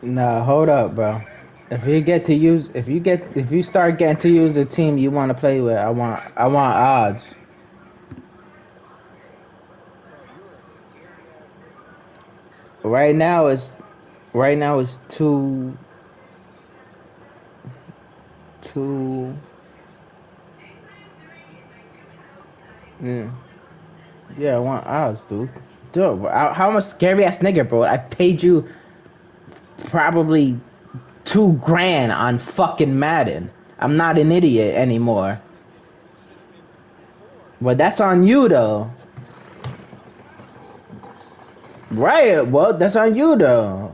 Nah, hold up, bro. If you start getting to use a team you want to play with, I want odds. Right now it's right now it's two. Yeah, yeah, I want odds, dude. Dude, how much scary ass nigga, bro? I paid you probably 2 grand on fucking Madden. I'm not an idiot anymore. But that's on you though. Right, well, that's on you though.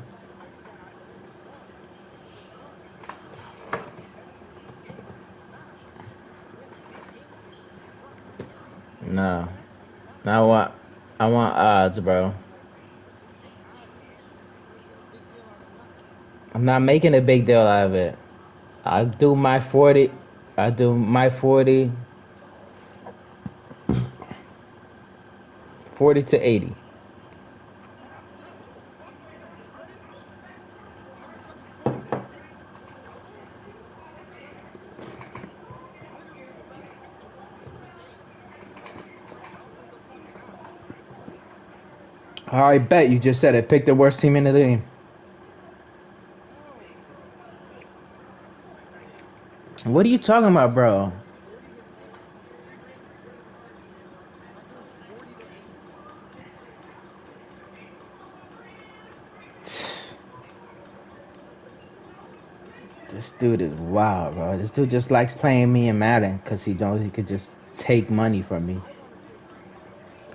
No. I want odds, bro. I'm not making a big deal out of it. I do my 40. I do my 40. 40 to 80. All right, bet you just said it. Pick the worst team in the league. What are you talking about, bro? This dude is wild, bro. This dude just likes playing me in Madden because he knows he could just take money from me.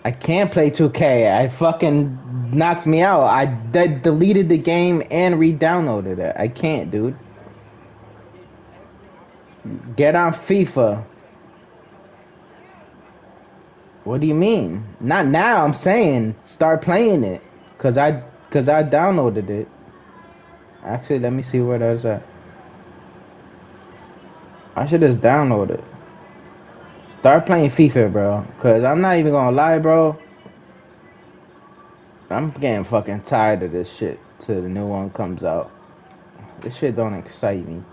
I can't play 2K. I fucking knocks me out. I deleted the game and re-downloaded it. I can't, dude. Get on FIFA. What do you mean? Not now. I'm saying start playing it, cause I downloaded it. Actually, let me see where that's at. I should just download it. Start playing FIFA, bro. Cause I'm not even gonna lie, bro. I'm getting fucking tired of this shit till the new one comes out. This shit don't excite me.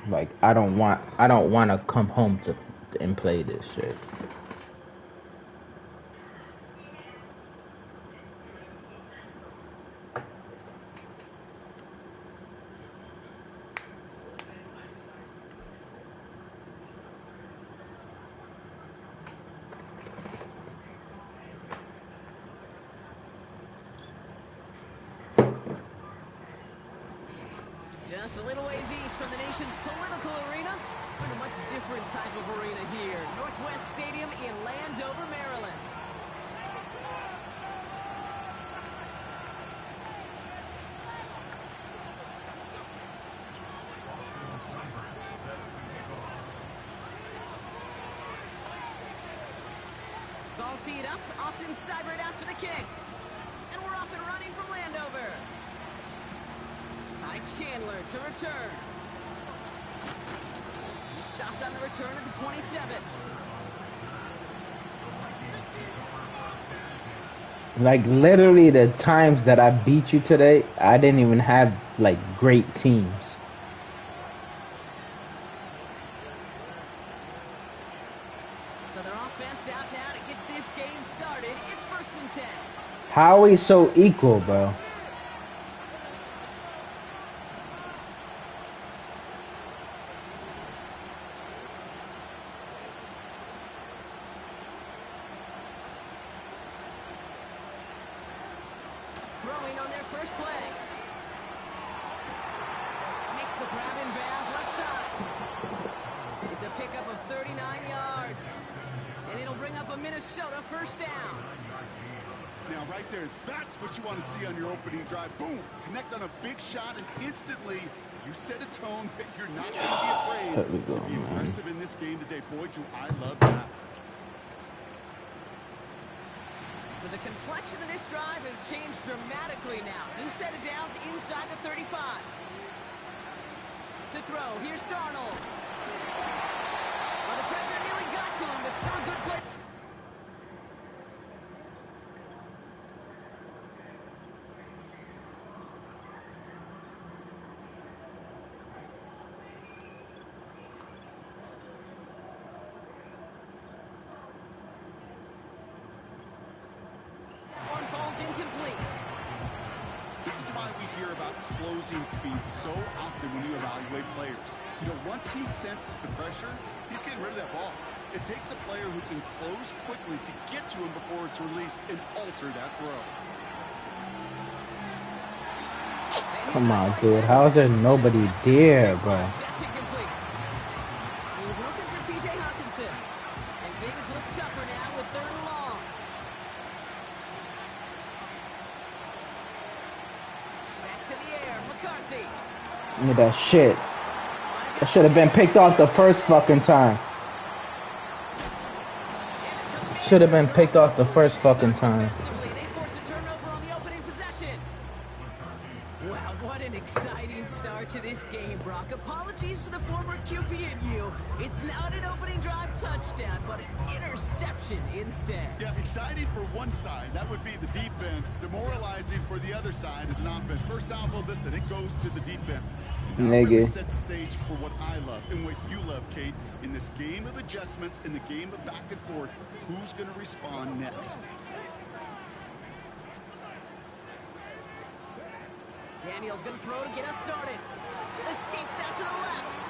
Like I don't want to come home to and play this shit. Just a little ways east from the nation's political arena, but a much different type of arena here. Northwest Stadium in Landover, Maryland. Ball teed up, Austin Seibert out for the kick. And we're off and running from Landover. Ty Chandler to return. He stopped on the return at the 27. Like literally the times that I beat you today, I didn't even have like great teams. How are we so equal, bro? Throwing on their first play. Makes the grab in bounds left side. It's a pickup of 39 yards. And it'll bring up a Minnesota first down. Now, right there, that's what you want to see on your opening drive. Boom! Connect on a big shot, and instantly you set a tone that you're not going to be afraid to be aggressive in this game today. Boy, do I love that. So the complexion of this drive has changed dramatically now. New set of downs inside the 35. To throw, here's Darnold. Well, the pressure nearly got to him, but still a good play. Incomplete. This is why we hear about closing speed so often when you evaluate players. You know, once he senses the pressure, he's getting rid of that ball. It takes a player who can close quickly to get to him before it's released and alter that throw. Come on, dude. How is there nobody there, bro? That's incomplete. He was looking for T.J. Hawkinson. And things look tougher now with 3rd and long. Give me that shit. That should have been picked off the first fucking time. Should have been picked off the first fucking time. Wow, what an exciting start to this game, Brock. Apologies to the former QB and you. It's not an opening drive touchdown, but an interception instead. Yeah, exciting for one side. That would be the defense. Demoralizing for the other side as an offense. First salvo, listen, it goes to the defense. That really sets the stage for what I love and what you love, Kate. In this game of adjustments, in the game of back and forth, who's going to respond next? Daniel's going to throw to get us started. Escapes out to the left.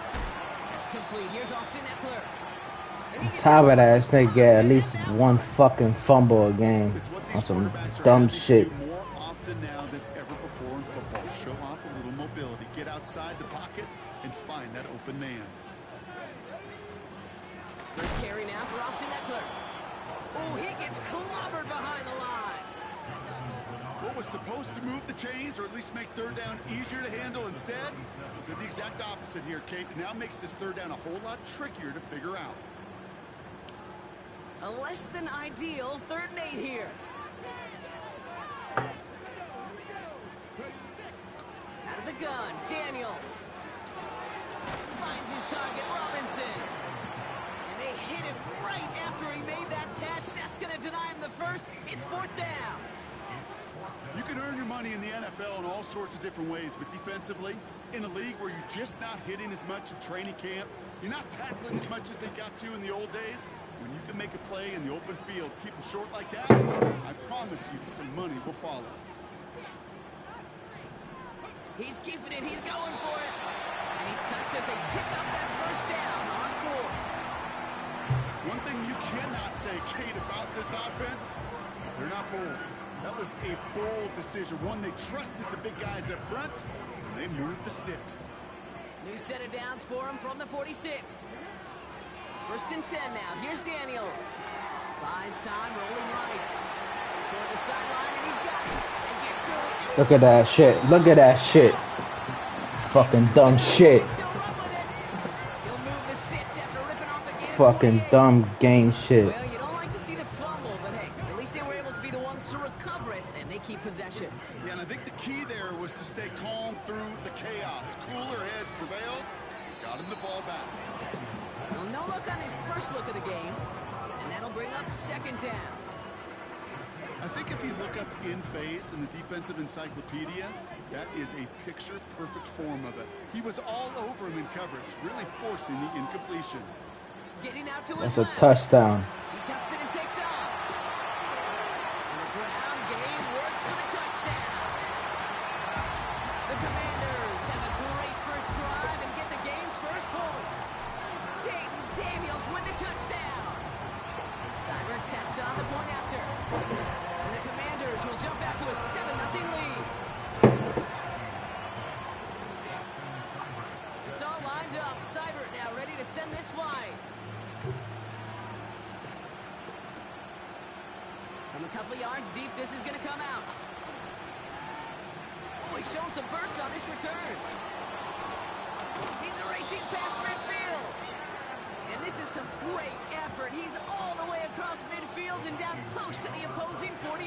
That's complete. Here's Austin Eckler. Top of that, they get at least one fucking fumble a game on some dumb shit. More often now than ever before in football. Show off a little mobility. Get outside the pocket and find that open man. First carry now for Austin Eckler. Oh, he gets clobbered behind the line. What was supposed to move the chains or at least make 3rd down easier to handle instead? Did the exact opposite here, Kate. Now makes this 3rd down a whole lot trickier to figure out. A less than ideal 3rd and 8 here. Out of the gun, Daniels. Finds his target, Robinson. And they hit him right after he made that catch. That's going to deny him the first. It's 4th down. You can earn your money in the NFL in all sorts of different ways, but defensively, in a league where you're just not hitting as much in training camp, you're not tackling as much as they got to in the old days, when you can make a play in the open field, keep them short like that, I promise you some money will follow. He's keeping it. He's going for it. And he's touched as they pick up that first down on 4th. One thing you cannot say, Kate, about this offense is they're not bold. That was a bold decision, one they trusted the big guys up front, and they moved the sticks. New set of downs for him from the 46. 1st and 10 now. Here's Daniels. Buys time, rolling right. Toward the sideline, and he's got it. They get to him. Look at that shit. Look at that shit. Fucking dumb shit. He'll move the sticks after ripping off the game. Fucking dumb game shit. Well, you don't like to see the fumble, but hey, at least they were able to be the ones to recover it, and they keep possession. Yeah, and I think the key there was to stay calm through the chaos. Cooler heads prevailed. Got him the ball back. Well, no look on his first look of the game, and that'll bring up 2nd down. I think if you look up in phase in the defensive encyclopedia, that is a picture-perfect form of it. He was all over him in coverage, really forcing the incompletion. Getting out to That's his a left. touchdown. He tucks it and takes off. And the ground game for the touchdown. The Commanders have a great first drive and get the game's first points. Jaden Daniels with the touchdown. Seibert tacks on the point after. And the Commanders will jump out to a 7-0 lead. It's all lined up. Seibert now ready to send this flight. From a couple of yards deep, this is going to come out. Oh, he's showing some burst on this return. He's racing past midfield. And this is some great effort. He's all the way across midfield and down close to the opposing 45.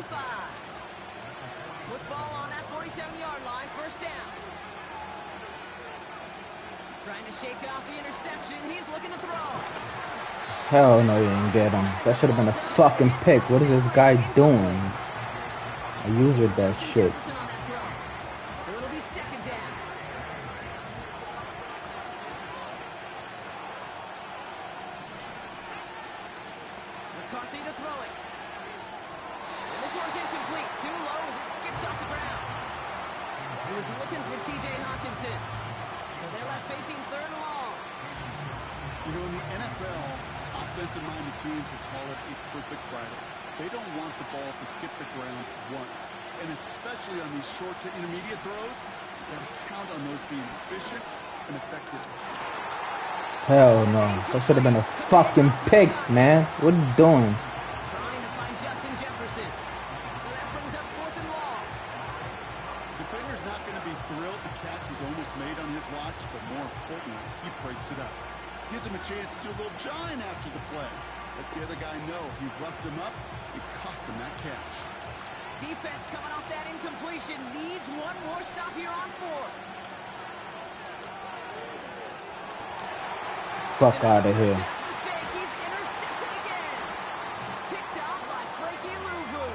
Football on that 47-yard line, first down. Trying to shake off the interception. He's looking to throw. Hell no, you didn't get him. That should have been a fucking pick. What is this guy doing? I usually that shit. So it'll be second down. McCarthy to throw it. And this one's incomplete. Too low as it skips off the ground. He was looking for T.J. Hawkinson. So they're left facing third and long. You know, in the NFL, offensive-minded teams will call it a perfect Friday. They don't want the ball to hit the ground once. And especially on these short to intermediate throws, you got to count on those being efficient and effective. Hell no. That should have been a fucking pick, man. What are you doing? Trying to find Justin Jefferson. So that brings up fourth and long. Defender's not going to be thrilled the catch was almost made on his watch, but more importantly, he breaks it up. Gives him a chance to do a little jawing after the play. Lets the other guy know he roughed him up. It cost him that catch. Defense coming off that incompletion. Needs one more stop here on fourth. Fuck out of here. Mistake. He's intercepted again. Picked off by Frankie Luvu.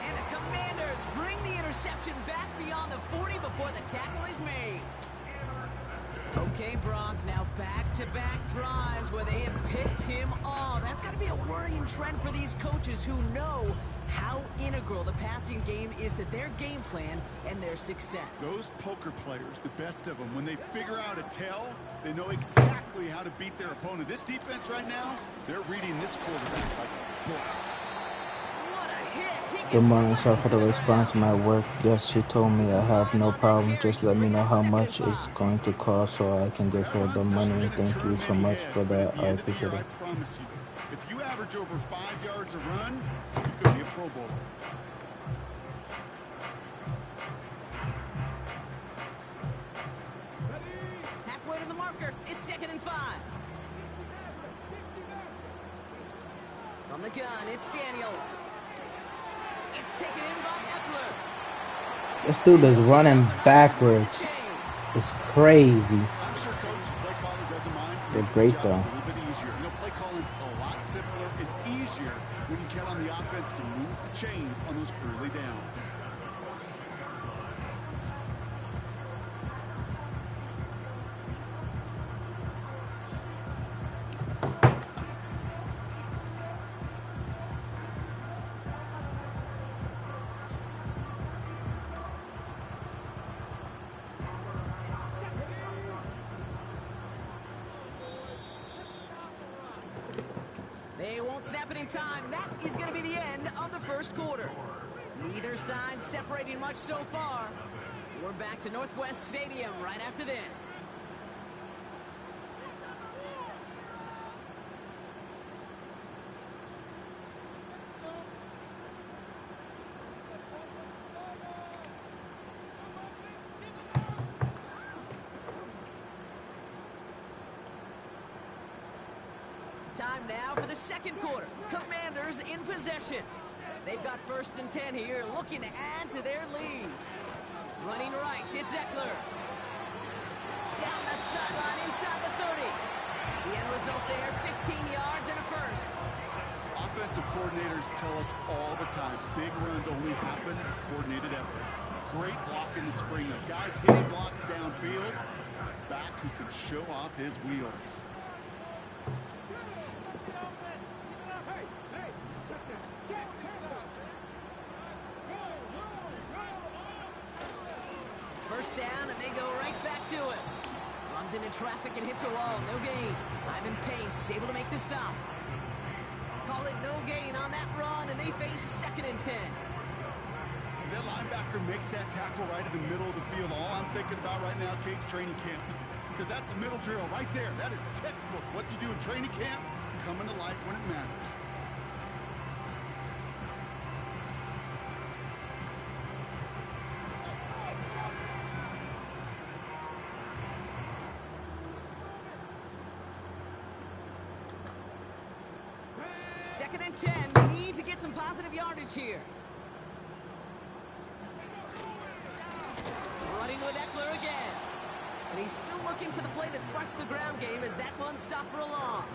And the Commanders bring the interception back beyond the 40 before the tackle is made. Okay, Brock, now back-to-back drives where they have picked him off. That's got to be a worrying trend for these coaches who know how integral the passing game is to their game plan and their success. Those poker players, the best of them, when they figure out a tell, they know exactly how to beat their opponent. This defense right now, they're reading this quarterback like a book. What a hit! Good morning, sorry for the response. My work, yes, she told me I have no problem. Just let me know how much it's going to cost so I can give her the money. Thank you so much for that. I appreciate it. I promise you, if you average over 5 yards a run, you could be a Pro Bowler. Halfway to the marker. It's 2nd and 5. From the gun, it's Daniels. It's taken in by Eckler. This dude is running backwards. It's crazy. I'm sure Coach play caller doesn't mind. They're great, though. A little bit easier. You know, play calling's a lot simpler and easier when you count on the offense to move the chains on those early downs. They won't snap it in time. That is going to be the end of the first quarter. Neither side separating much so far. We're back to Northwest Stadium right after this. Time now for the second quarter. Commanders in possession. They've got 1st and 10 here, looking to add to their lead. Running right, it's Eckler. Down the sideline inside the 30. The end result there, 15 yards and a first. Offensive coordinators tell us all the time, big runs only happen with coordinated efforts. Great block in the spring of guys hitting blocks downfield. Back who can show off his wheels. they go right back to it. Runs into traffic and hits a wall. No gain. Ivan Pace able to make the stop. Call it no gain on that run, and they face 2nd and 10. As that linebacker makes that tackle right in the middle of the field, all I'm thinking about right now, Kate's training camp. Because that's a middle drill right there. That is textbook. What you do in training camp, coming to life when it matters. Second and 10. They need to get some positive yardage here. Running with Eckler again. And he's still looking for the play that sparks the ground game as that one stopped for a loss.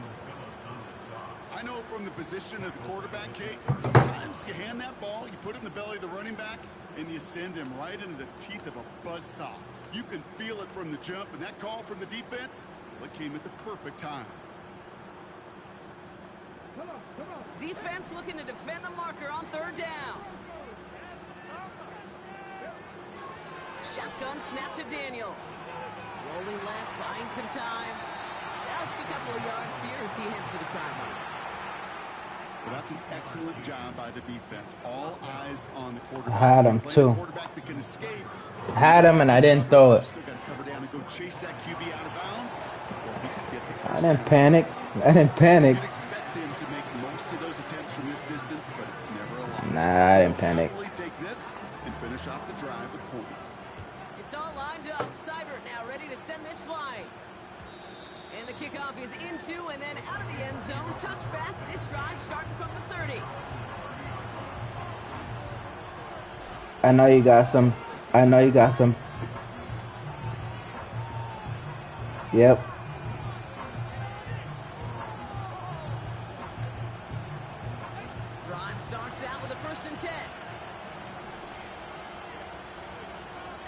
I know from the position of the quarterback, Kate, sometimes you hand that ball, you put it in the belly of the running back, and you send him right into the teeth of a buzzsaw. You can feel it from the jump, and that call from the defense, well, it came at the perfect time. Defense looking to defend the marker on 3rd down. Shotgun snap to Daniels. Rolling left, buying some time. Just a couple of yards here as he heads for the sideline. Well, that's an excellent job by the defense. All eyes on the quarterback. I had him too. Quarterback that can escape. I had him and I didn't throw it. Still got to cover down and go chase that QB out of bounds. I didn't panic. I didn't panic. You can expect him to make most of those attempts from this distance, but it's never a lot. Nah, I didn't panic. Take this and finish off the drive with points. It's all lined up. Seibert now ready to send this flying. And the kickoff is into and then out of the end zone. Touchback. This drive starting from the 30. I know you got some. I know you got some. Yep. Drive starts out with a 1st and 10.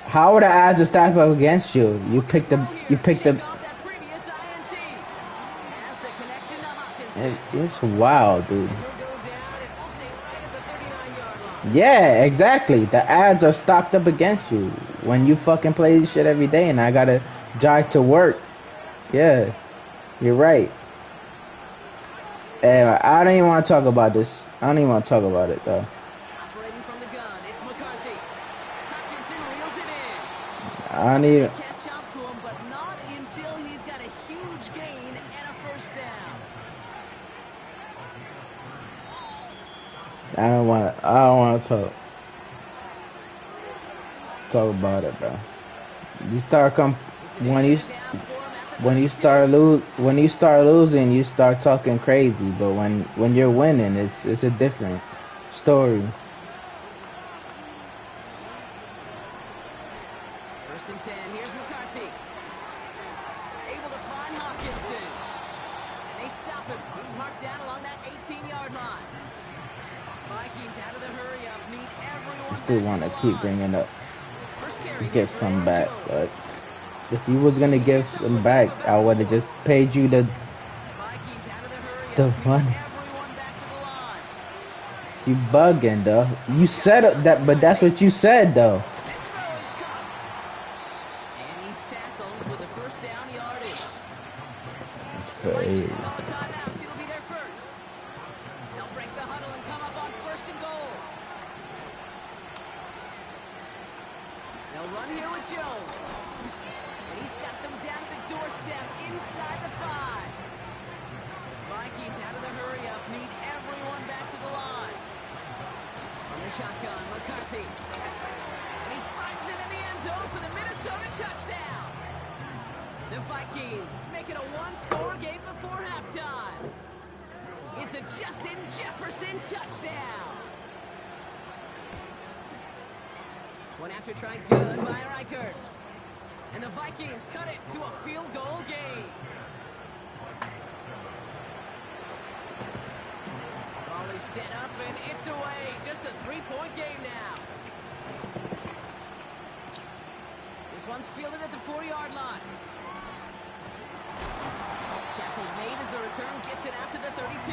How would the odds stack up against you? You picked the. You picked the. It's wild, dude. Yeah, exactly. The ads are stocked up against you when you fucking play this shit every day, and I gotta drive to work. Yeah, you're right. Anyway, I don't even want to talk about this. I don't even want to talk about it though. Operating from the gun, it's McCarthy. Hopkinson reels it in. I don't even. Catch up to him, but not until he's got a huge gain and a 1st down. I don't want to talk about it, bro. You start when you start losing, you start talking crazy. But when you're winning, it's a different story. 1st and 10. Here's McCarthy. Able to find Hopkinson, and they stop him. He's marked down along that 18-yard line. Vikings out of the hurry up, meet everyone. I still want to keep bringing up to give some back, but if you was gonna give some back, I would have just paid you the money. You bugging though. You said that, but that's what you said though. This throw is caught. And he's tackled with a 1st down yardage. It's crazy. Vikings call a timeout. He'll be there first. They'll break the huddle and come up on 1st and goal. They'll run here with Jones. And he's got them down at the doorstep inside the 5. Vikings out of the hurry up, need everyone back to the line. On the shotgun, McCarthy. And he finds him in the end zone for the Minnesota touchdown. The Vikings make it a 1-score game before halftime. It's a Justin Jefferson touchdown. One after try good by Reichert. And the Vikings cut it to a field goal game. Ball is set up and it's away. Just a 3-point game now. This one's fielded at the 4-yard line. Tackle made as the return gets it out to the 32.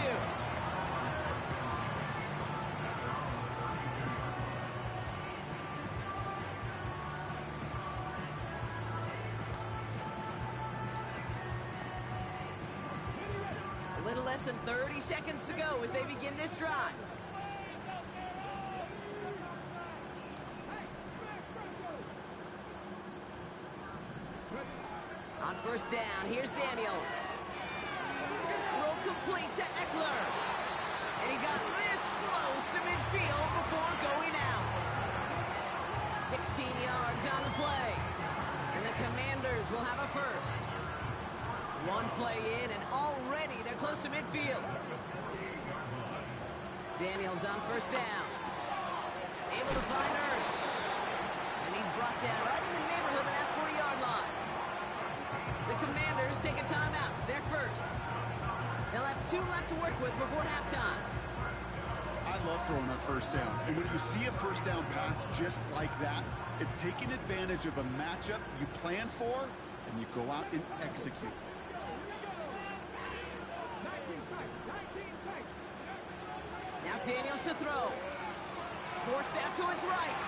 little less than 30 seconds to go as they begin this drive. On first down, here's Daniels. Throw complete to Eckler. And he got this close to midfield before going out. 16 yards on the play. And the Commanders will have a first. One play in, and already they're close to midfield. Daniels on first down. Able to find Ertz. And he's brought down right in the neighborhood of that 40-yard line. The Commanders take a timeout. They're first. They'll have 2 left to work with before halftime. I love throwing on first down. And when you see a first down pass just like that, it's taking advantage of a matchup you plan for, and you go out and execute. Now Daniels to throw. Forced out to his right.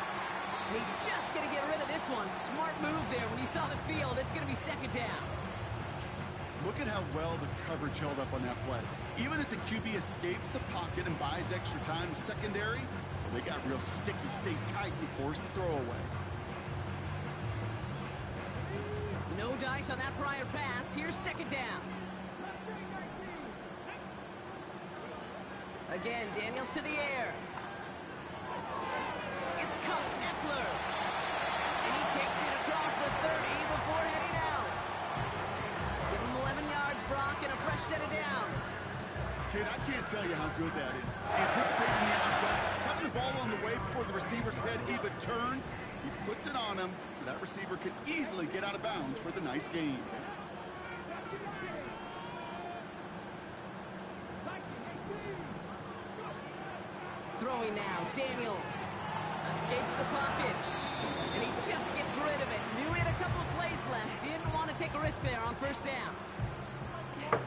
And he's just going to get rid of this one. Smart move there. When you saw the field, it's going to be second down. Look at how well the coverage held up on that play. Even as the QB escapes the pocket and buys extra time secondary, they got real sticky, stayed tight, and forced the throw away. No dice on that prior pass. Here's second down. Again, Daniels to the air. It's Cup Eckler. And he takes it across the 30 before heading out. Give him 11 yards, Brock, and a fresh set of downs. Kid, I can't tell you how good that is. Anticipating the outcome, having the ball on the way before the receiver's head even turns, he puts it on him so that receiver can easily get out of bounds for the nice gain. Throwing now, Daniels escapes the pocket, and he just gets rid of it. Knew he had a couple of plays left, didn't want to take a risk there on first down.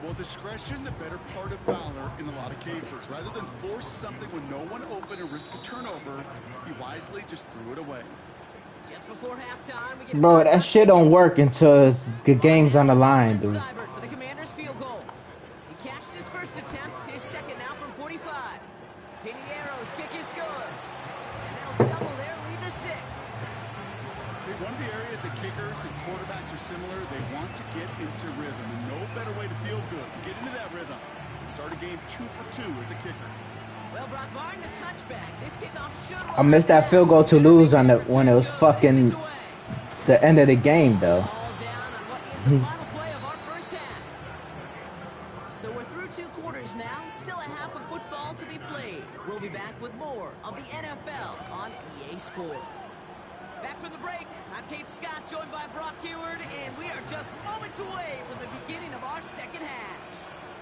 Well, discretion, the better part of valor in a lot of cases. Rather than force something with no one open and risk a turnover, he wisely just threw it away. Just before halftime, we get Bro, that shit don't work until the game's on the line, dude. For the Commanders' field goal. He cashed his first attempt, his second now from 45. Pinheiro's kick is good. And that'll double their lead to 6. Okay, one of the areas that kickers and quarterbacks are similar, they want to get into rhythm. And no better way to feel good. Get into that rhythm and start a game 2 for 2 as a kicker. Well, Brock, barring the touchback, this kickoff should I missed that field goal to lose on the when it was fucking the end of the game, though. All down on what is the final play of our first half. So we're through 2 quarters now, still a half of football to be played. We'll be back with more of the NFL on EA Sports. Back from the break, I'm Kate Scott, joined by Brock Heward, and we are just moments away from the beginning of our second half.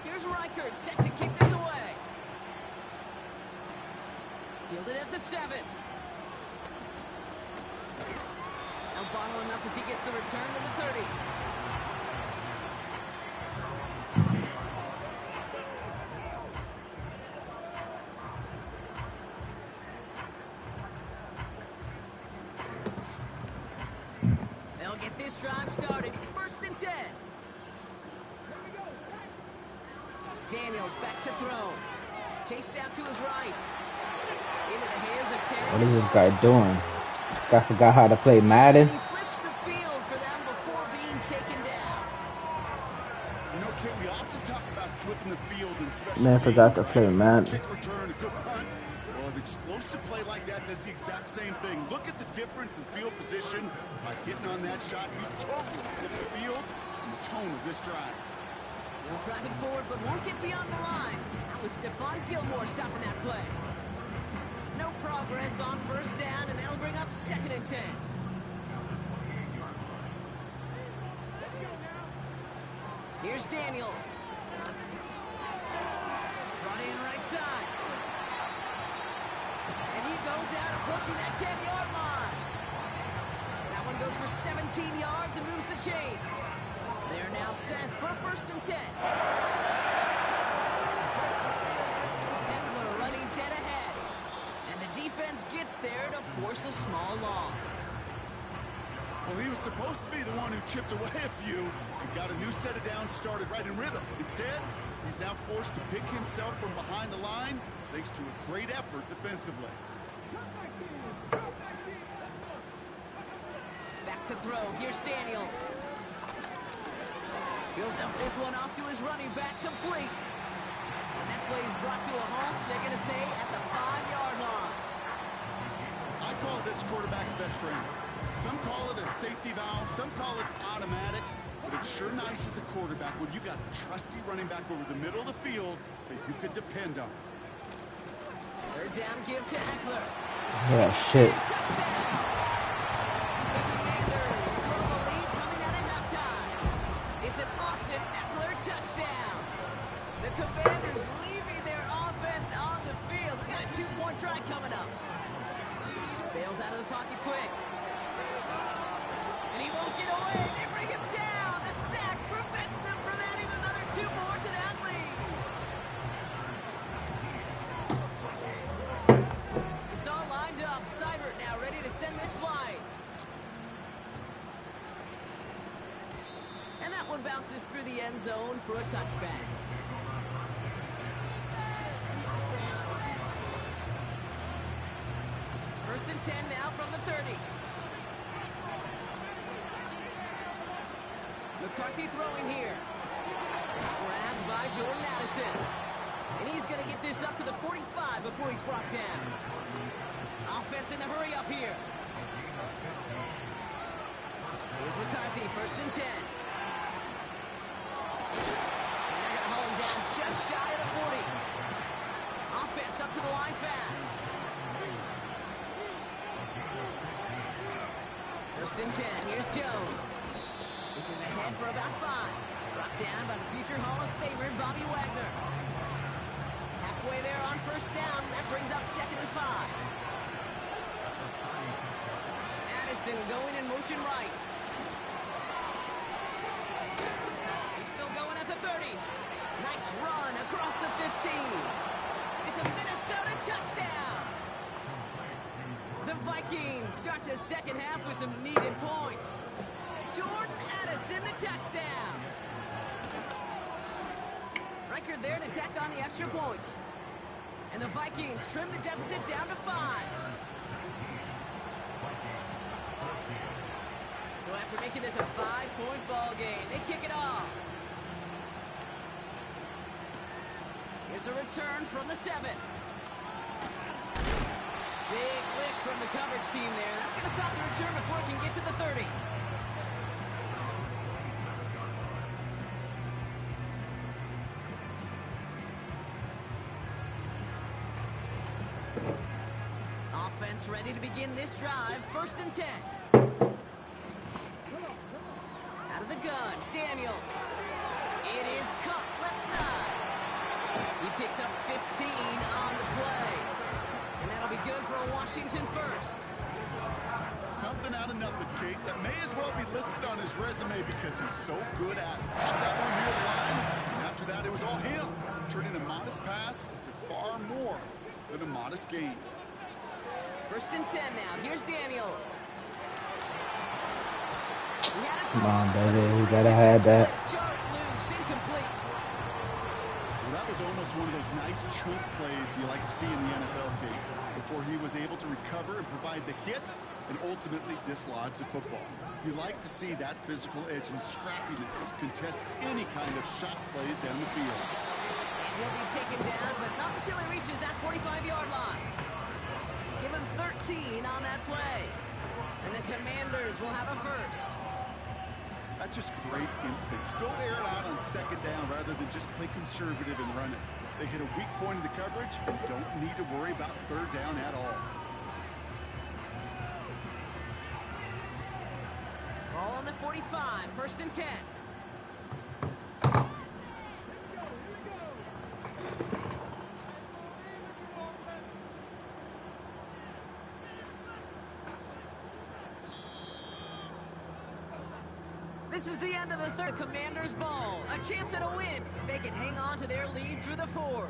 Here's Reichert set to kick this away. Fielded at the 7. Now bottling up as he gets the return to the 30. They'll get this drive started. First and 10. Daniels back to throw. Chased out to his right. Into the hands of Terry. What is this guy doing? Guy forgot how to play Madden. He flips the field for them before being taken down. You know, Kid, we often talk about flipping the field in special Man teams, forgot to right? play Madden. Kick return, a good punt. Well, an explosive play like that does the exact same thing. Look at the difference in field position by hitting on that shot. He's totally flipped the field and the tone of this drive. They'll drive it forward, but won't get beyond the line. That was Stephon Gilmore stopping that play. No progress on first down, and that'll bring up second and 10. Here's Daniels. Brought in right side. And he goes out approaching that 10-yard line. That one goes for 17 yards and moves the chains. They're now set for first and 10. Eckler running dead ahead. And the defense gets there to force a small loss. Well, he was supposed to be the one who chipped away a few and got a new set of downs started right in rhythm. Instead, he's now forced to pick himself from behind the line thanks to a great effort defensively. Back to throw. Here's Daniels. He'll dump this one off to his running back, complete. And that play is brought to a halt, so they're going to say at the 5-yard line. I call this quarterback's best friend. Some call it a safety valve, some call it automatic, but it's sure nice as a quarterback when you got a trusty running back over the middle of the field that you could depend on. Third down, give to Eckler. Yeah, shit. Touchdown. The Commanders grow the lead coming out of halftime. It's an Austin Eckler touchdown. The Commanders leaving their offense on the field. We got a 2-point try coming up. Bails out of the pocket quick. And he won't get away. They bring him down. The sack prevents them from adding another 2 more to that lead. It's all lined up. Seibert now ready to send this flight. And that one bounces through the end zone for a touchback. First and 10 now from the 30. McCarthy throwing here. Grabbed by Jordan Addison. And he's going to get this up to the 45 before he's brought down. Offense in the hurry up here. Here's McCarthy, first and 10. And they're going to hold him down just shy of the 40. Offense up to the line fast. First and 10, here's Jones. This is ahead for about 5. Brought down by the future Hall of Famer, Bobby Wagner. Halfway there on first down, that brings up 2nd and 5. Addison going in motion right. He's still going at the 30. Nice run across the 15. It's a Minnesota touchdown. The Vikings start the second half with some needed points. Jordan Addison, the touchdown. Riker there to tack on the extra point. And the Vikings trim the deficit down to 5. So after making this a 5-point ball game, they kick it off. Here's a return from the 7. Big lick from the coverage team there. That's going to stop the return before it can get to the 30. Offense ready to begin this drive. First and 10. Out of the gun, Daniels. It is cut left side. He picks up 15 on the play. And that'll be good for a Washington first. Something out of nothing, Kate, that may as well be listed on his resume because he's so good at it. Had that one near the line, and after that it was all him, turning a modest pass into far more than a modest gain. First and 10 now. Here's Daniels. Come on, baby. We gotta have that. Loose, incomplete. Well, that was almost one of those nice chunk plays you like to see in the NFL, Kate, before he was able to recover and provide the hit and ultimately dislodge the football. You like to see that physical edge and scrappiness to contest any kind of shot plays down the field. And he'll be taken down, but not until he reaches that 45-yard line. Give him 13 on that play. And the Commanders will have a first. That's just great instincts. Go air it out on second down rather than just play conservative and run it. They hit a weak point in the coverage and don't need to worry about third down at all. Ball on the 45, first and 10. This is the end of the third. Commanders ball. A chance at a win. They can hang on to their lead through the fourth.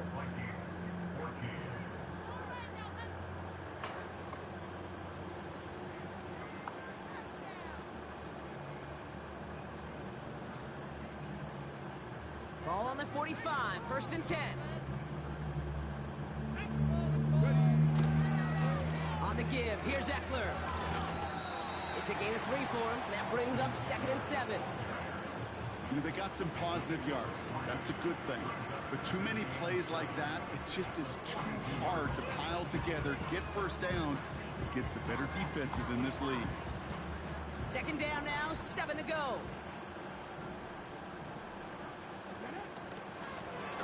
Ball on the 45, 1st and 10. On the give, here's Eckler. It's a gain of 3 for him. That brings up 2nd and 7. You know, they got some positive yards. That's a good thing. But too many plays like that, it just is too hard to pile together, get first downs against the better defenses in this league. 2nd down now, 7 to go.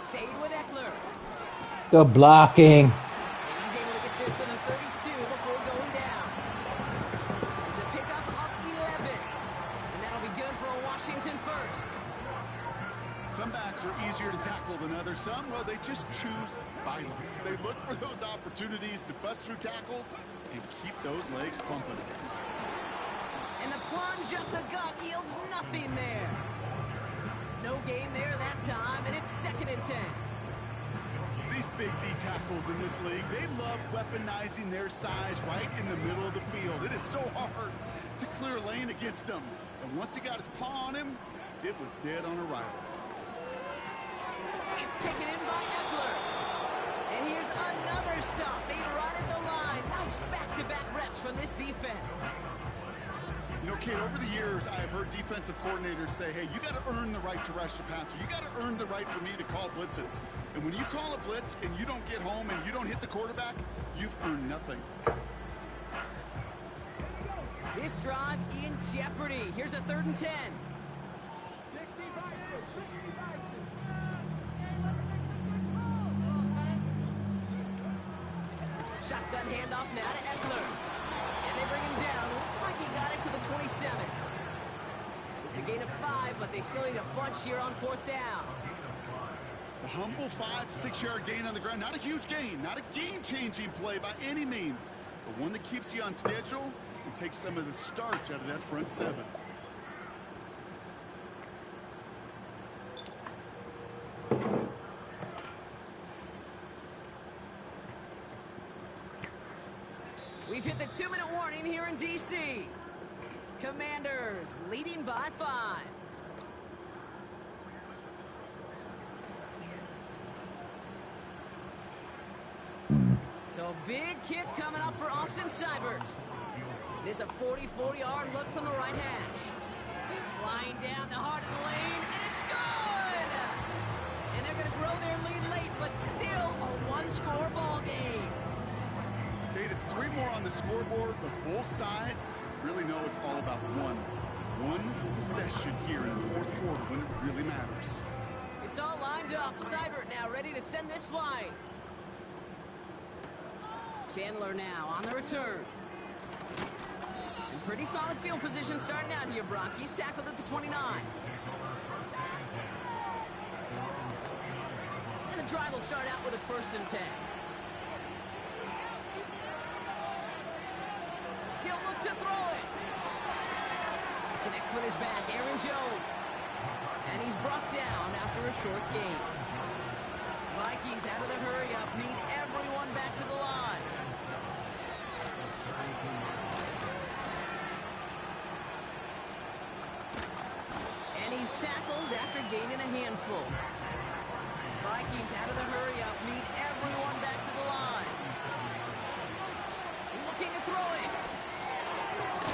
Stayed with Eckler. Good blocking. And he's able to get this to the 32 before going down. It's a pickup of 11. And that'll be good for a Washington first. Some backs are easier to tackle than others. Some, well, they just choose violence. They look for those opportunities to bust through tackles and keep those legs pumping. And the plunge up the gut yields nothing there. No gain there that time, and it's 2nd and 10. These big D tackles in this league, they love weaponizing their size right in the middle of the field. It is so hard to clear lane against them. And once he got his paw on him, it was dead on arrival. It's taken in by Eckler. And here's another stop made right at the line. Nice back-to-back reps from this defense. You know, Kate, over the years, I've heard defensive coordinators say, hey, you got to earn the right to rush the passer. You got to earn the right for me to call blitzes. And when you call a blitz and you don't get home and you don't hit the quarterback, you've earned nothing. This drive in jeopardy. Here's a 3rd and 10. Shotgun handoff now to Eckler. And they bring him down. Looks like he got it to the 27. It's a gain of 5, but they still need a bunch here on 4th down. A humble 5 to 6 yard gain on the ground. Not a huge gain, not a game-changing play by any means, but one that keeps you on schedule and takes some of the starch out of that front 7. We've hit the 2-minute warning here in D.C. Commanders leading by 5. So big kick coming up for Austin Seibert. This is a 44-yard look from the right hash. Flying down the heart of the lane, and it's good! And they're going to grow their lead late, but still a 1-score ball game. Kate, it's 3 more on the scoreboard, but both sides really know it's all about one possession here in the 4th quarter when it really matters. It's all lined up. Seibert now ready to send this flying. Chandler now on the return. And pretty solid field position starting out here, Brock. He's tackled at the 29. And the drive will start out with a 1st and 10. He'll look to throw it. Connects with his back, Aaron Jones. And he's brought down after a short gain. Vikings out of the hurry-up, need everyone back to the line. And he's tackled after gaining a handful. Vikings out of the hurry-up, need everyone back to the line. Looking to throw it.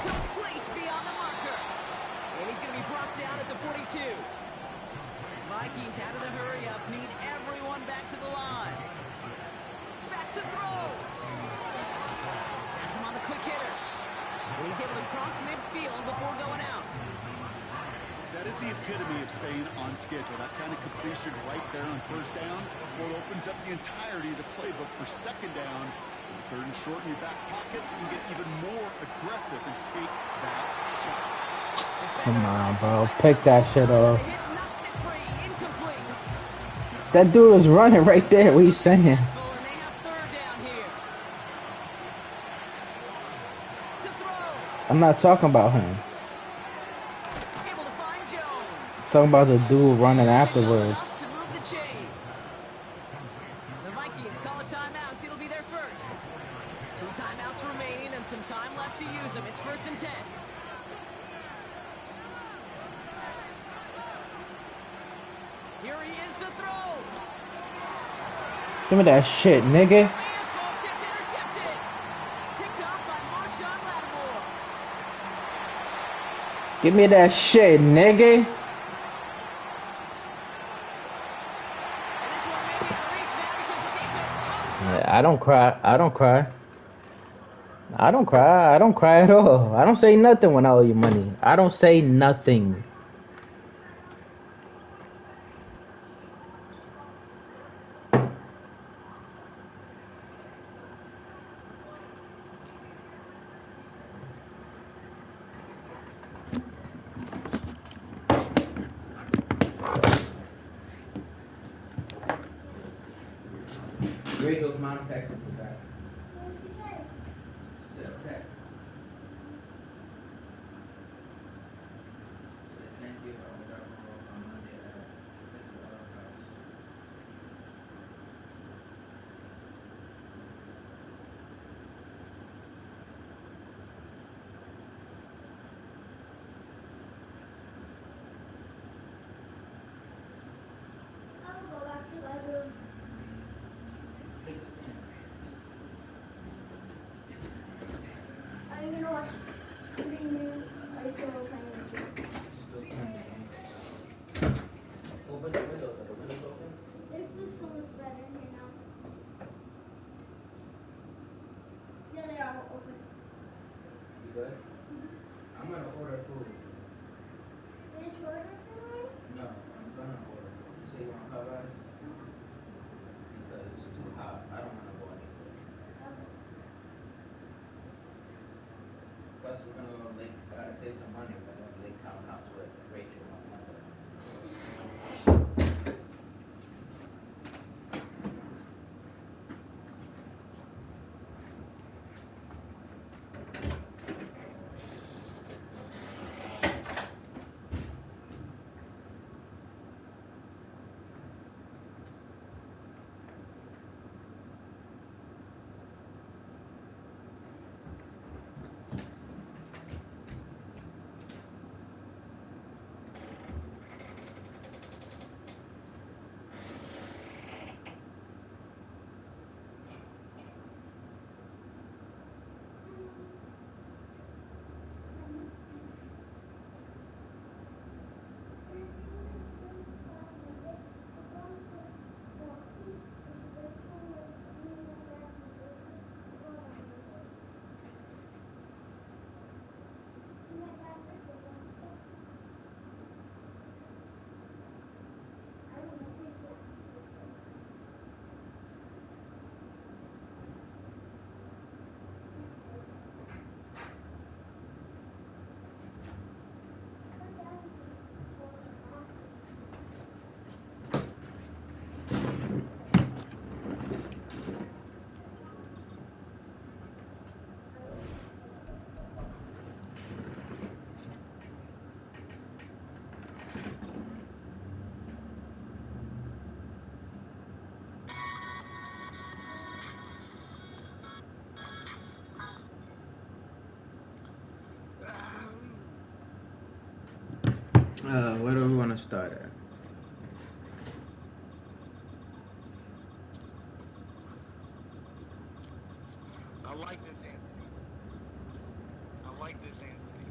Complete beyond the marker. And he's going to be brought down at the 42. Vikings out of the hurry-up, need everyone back to the line. Back to throw. That's him on the quick hitter. And he's able to cross midfield before going out. That is the epitome of staying on schedule. That kind of completion right there on 1st down, well, opens up the entirety of the playbook for 2nd down. 3rd and short in your back pocket, you can get even more aggressive and take that shot. Come on, bro. Pick that shit up. That dude is running right there. What are you saying? I'm not talking about him. I'm talking about the dude running afterwards. The Vikings call a timeout. It'll be their first. 2 timeouts remaining and some time left to use them. It's 1st and 10. Here he is to throw. Give me that shit, nigga. And folks, it's intercepted. Picked off by Marshawn Lattimore. Give me that shit, nigga. And this one may be out of reach now because the defense comes through. I don't cry. I don't cry. I don't cry. I don't cry at all. I don't say nothing when I owe you money. I don't say nothing. Rachel's mom texted me back. What did she say? She said, okay. She said, thank you. I will drop her off on Monday at this house. I will go back to my room. Take the pen. Are you gonna watch something new? Are you still playing the game? Still playing. Open the windows. Are the windows open? It feels so much better in here now. Yeah, they are open. You good? I'm gonna order food. Did you order for me? No, I'm gonna order food. You say you want Popeyes? Because it's too hot. I don't wanna go anywhere. Okay. Plus, we're gonna go to Lake. I gotta save some money. We're gonna go to Lake Town House with Rachel on Monday. Where do we want to start at? I like this Anthony. I like this Anthony.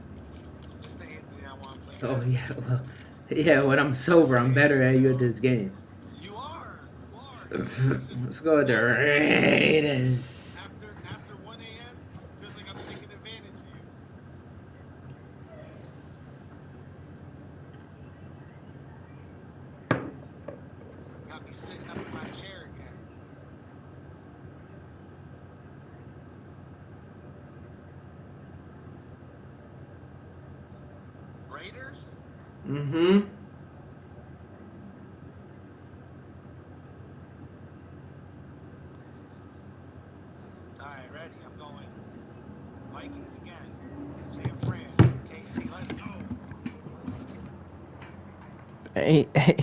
This the Anthony I want to play. Oh yeah, well, yeah. When I'm sober, I'm better at you at this game. You are. You are. Let's go with the Raiders. After 1 a.m., feels like I'm taking advantage of you. Got me sitting up in my chair again. Raiders? Mm-hmm. Alright, ready. I'm going. Vikings again. San Fran. KC, let's go. Hey, hey.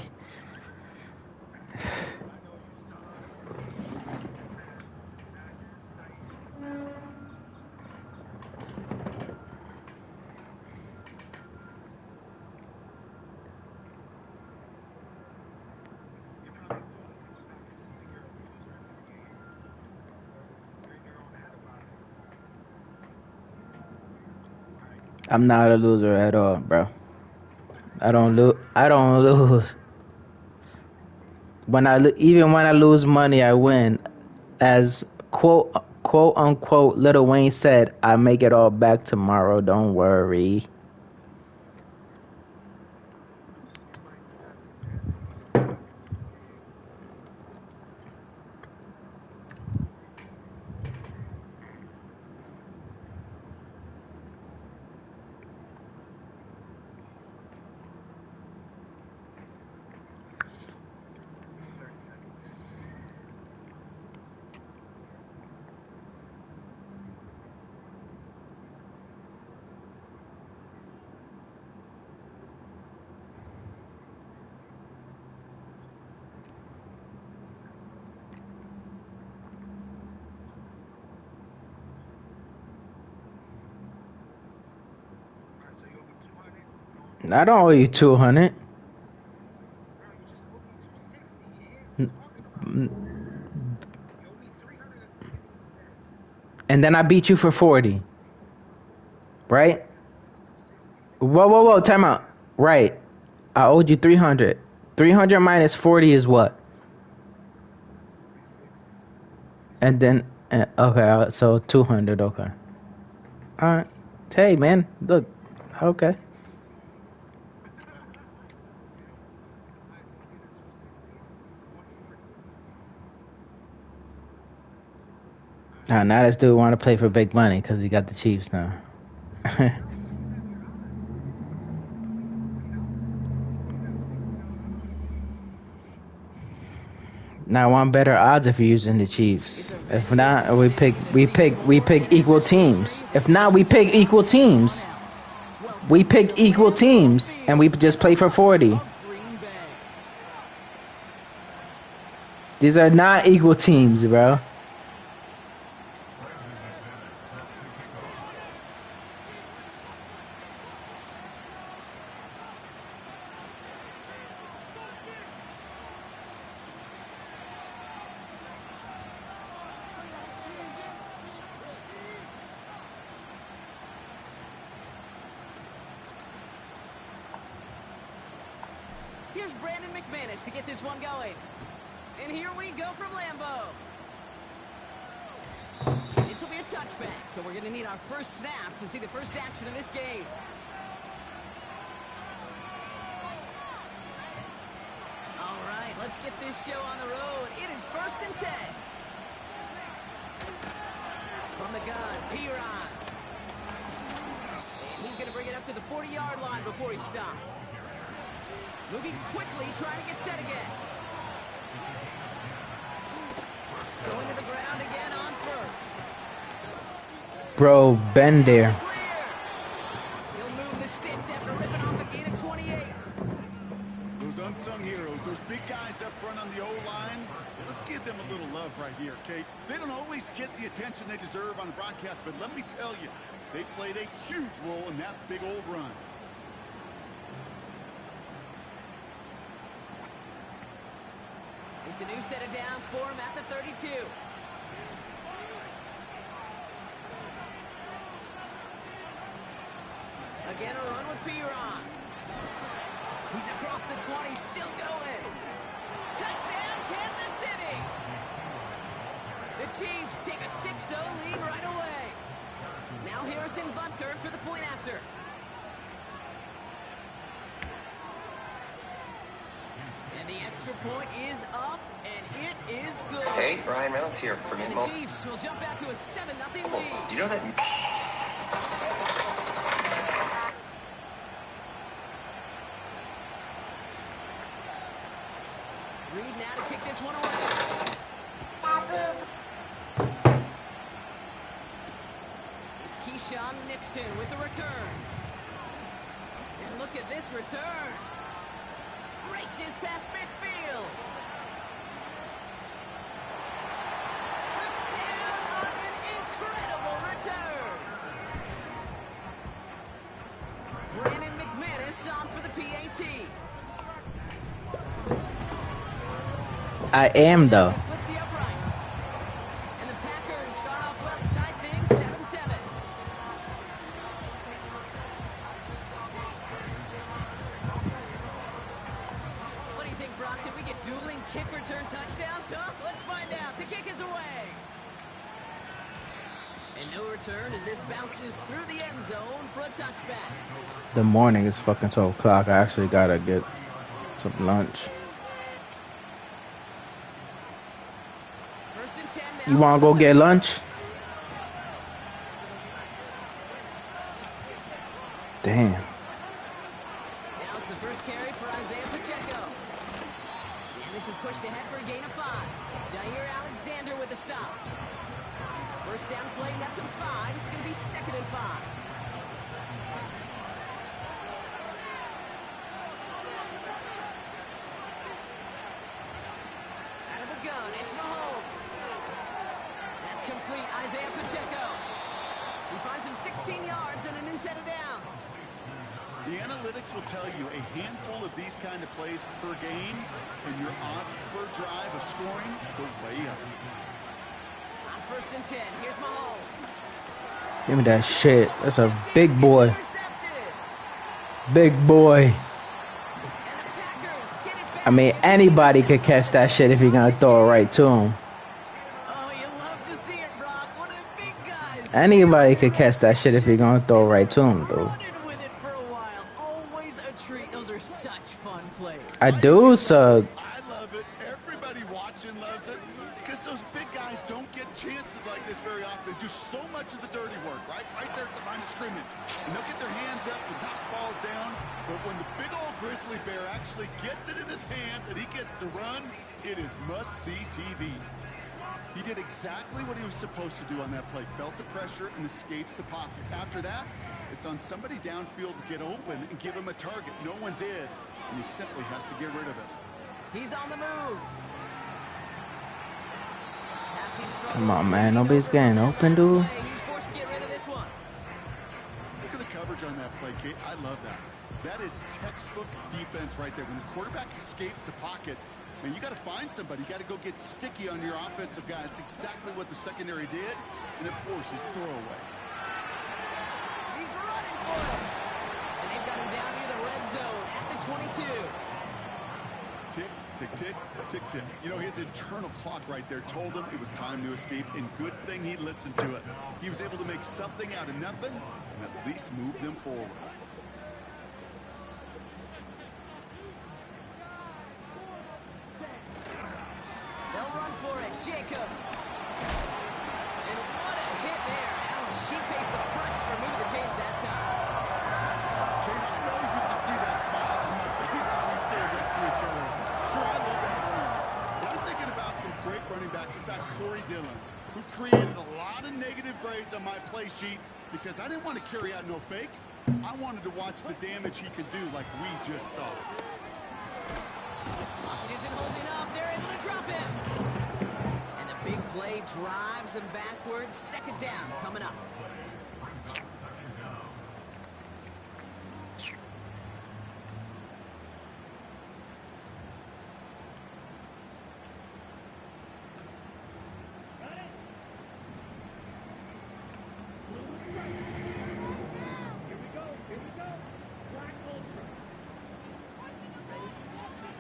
I'm not a loser at all, bro. I don't lose. I don't lose. Even when I lose money, I win. As quote unquote Lil Wayne said, I make it all back tomorrow. Don't worry. So you owe me 200. I don't owe you 200. Bro, you just owed me 260. Yeah, what you talking about? You owe me 300 at the beginning of the day. And then I beat you for 40. Right? That's 260. Whoa. Time out. Right. I owed you 300. 300 minus 40 is what? 360. And then, okay, so 200. Okay. All right. Hey, man. Look. Okay. Okay. All right, so it's either 260 or 140. All right. Now this dude want to play for big money because he got the Chiefs now. Now I'm just looking at your odds. You got $40. You got a $60 odds. Now I want better odds if you're using the Chiefs. If not, we pick equal teams. If not, we pick equal teams. We pick equal teams and we just play for 40. These are not equal teams, bro. Here's Brandon McManus to get this one going. And here we go from Lambeau. This will be a touchback, so we're going to need our first snap to see the first action of this game. All right, let's get this show on the road. It is 1st and 10. From the gun, Piron. And he's going to bring it up to the 40-yard line before he stopped. Moving quickly, trying to get set again. Going to the ground again on first. Bro, bend there. He'll move the sticks after ripping off a gain of 28. Those unsung heroes, those big guys up front on the O-line, let's give them a little love right here, okay? They don't always get the attention they deserve on the broadcast, but let me tell you, they played a huge role in that big old run. It's a new set of downs for him at the 32. Again, a run with Piron. He's across the 20, still going. Touchdown, Kansas City! The Chiefs take a 6-0 lead right away. Now Harrison Butker for the point after. And the extra point is up, and it is good. Hey, Ryan Reynolds here from And Info. the Chiefs will jump out to a 7-0 lead. Do you know that? Reed now to kick this one away. It's Keyshawn Nixon with the return. And look at this return. Races past midfield. Touchdown on an incredible return. Brandon McManus on for the PAT. I am though. Splits the uprights. And the Packers start off well to tie things 7-7. Brock, can we get dueling kick return touchdowns, huh? Let's find out. The kick is away. And no return as this bounces through the end zone for a touchback. The morning is fucking 12 o'clock. I actually gotta get some lunch. First and 10 now. You wanna go get lunch? Damn. Now it's the first carry for Isaiah Pacheco. And this is pushed ahead for a gain of 5. Jair Alexander with the stop. First down play, that's a 5. It's going to be 2nd and 5. Out of the gun, it's Mahomes. That's complete, Isaiah Pacheco. He finds him 16 yards and a new set of downs. The analytics will tell you a handful of these kind of plays per game, and your odds per drive of scoring go way up. On 1st and 10, here's Mahomes. Give me that shit. That's a big boy. Big boy. I mean, anybody could catch that shit if you're gonna throw it right to him. Oh, you love to see it, Brock. One of the big guys. Anybody could catch that shit if you're gonna throw it right to him, though. Running with it for a while. Always a treat. Those are such fun plays. I do, so I love it. Everybody watching loves it. It's because those big guys don't get chances like this very often. They do so much of the dirty work, right? Right there at the line of scrimmage. And they'll get their hands up to knock balls down. But when the big old grizzly bear actually gets it in his hands and he gets to run, it is must-see TV. He did exactly what he was supposed to do on that play. Felt the pressure and escapes the pocket. After that, it's on somebody downfield to get open and give him a target. No one did, and he simply has to get rid of it. He's on the move. come on, man. Nobody's getting open, dude. He's forced to get rid of this one. Look at the coverage on that play, Kate. I love that. That is textbook defense right there. When the quarterback escapes the pocket, man, you got to find somebody. You got to go get sticky on your offensive guy. It's exactly what the secondary did, and it forces throwaway. He's running for it. And they've got him down near the red zone at the 22. Tick, tick, tick, tick, tick. You know, his internal clock right there told him it was time to escape, and good thing he listened to it. He was able to make something out of nothing and at least move them forward. They'll run for it. Jacobs. And what a hit there. Oh, she faced the press for moving the chains that time. Kate, I know you can see that smile on my face as we stand next to each other. Sure, I love that run. But I'm thinking about some great running backs. In fact, Corey Dillon, who created a lot of negative grades on my play sheet because I didn't want to carry out no fake. I wanted to watch the damage he could do like we just saw. Lockett isn't holding up. They're able to drop him. And the big play drives them backwards. 2nd down coming up.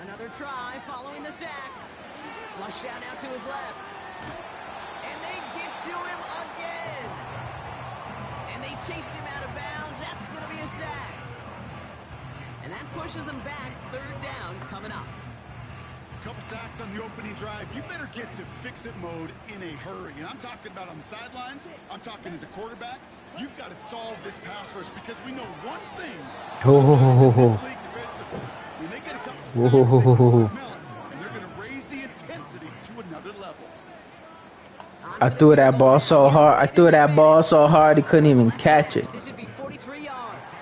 Another try following the sack. Flush out now to his left. And they get to him again. And they chase him out of bounds. That's going to be a sack. And that pushes them back. 3rd down coming up. Couple sacks on the opening drive. You better get to fix-it mode in a hurry. And I'm talking about on the sidelines. I'm talking as a quarterback. You've got to solve this pass rush because we know one thing. When they get a couple sacks, they can smell it, and they're going to raise the intensity to another level. I threw that ball so hard. I threw that ball so hard he couldn't even catch it. This would be 43 yards.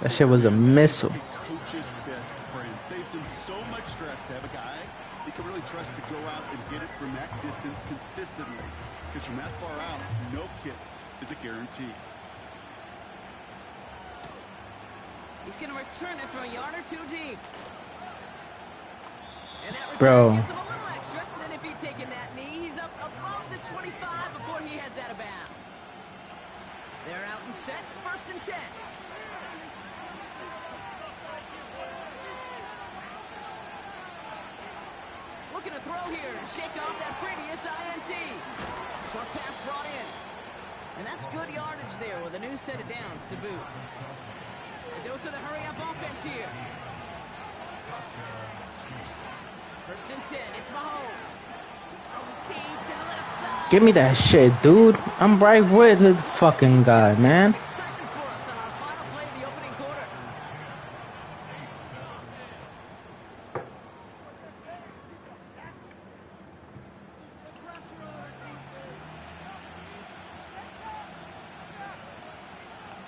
That shit was a missile. Coach's best friend. Saves him so much stress to have a guy he can really trust to go out and hit it from that distance consistently. Because from that far out, no kick is a guarantee. He's going to return it from a yard or 2 deep. And that return Bro. gets him a little extra. Then if he'd taken that knee, he's up above the 25 before he heads out of bounds. They're out and set. 1st and 10. looking to throw here. Shake off that previous INT. Short pass brought in. And that's good yardage there with a new set of downs to boot. A dose of the hurry-up offense here. First and 10, it's Mahomes. Throwing deep to the left side. Give me that shit, dude. I'm right with the fucking guy, man. Excitement for us on our final play of the opening quarter.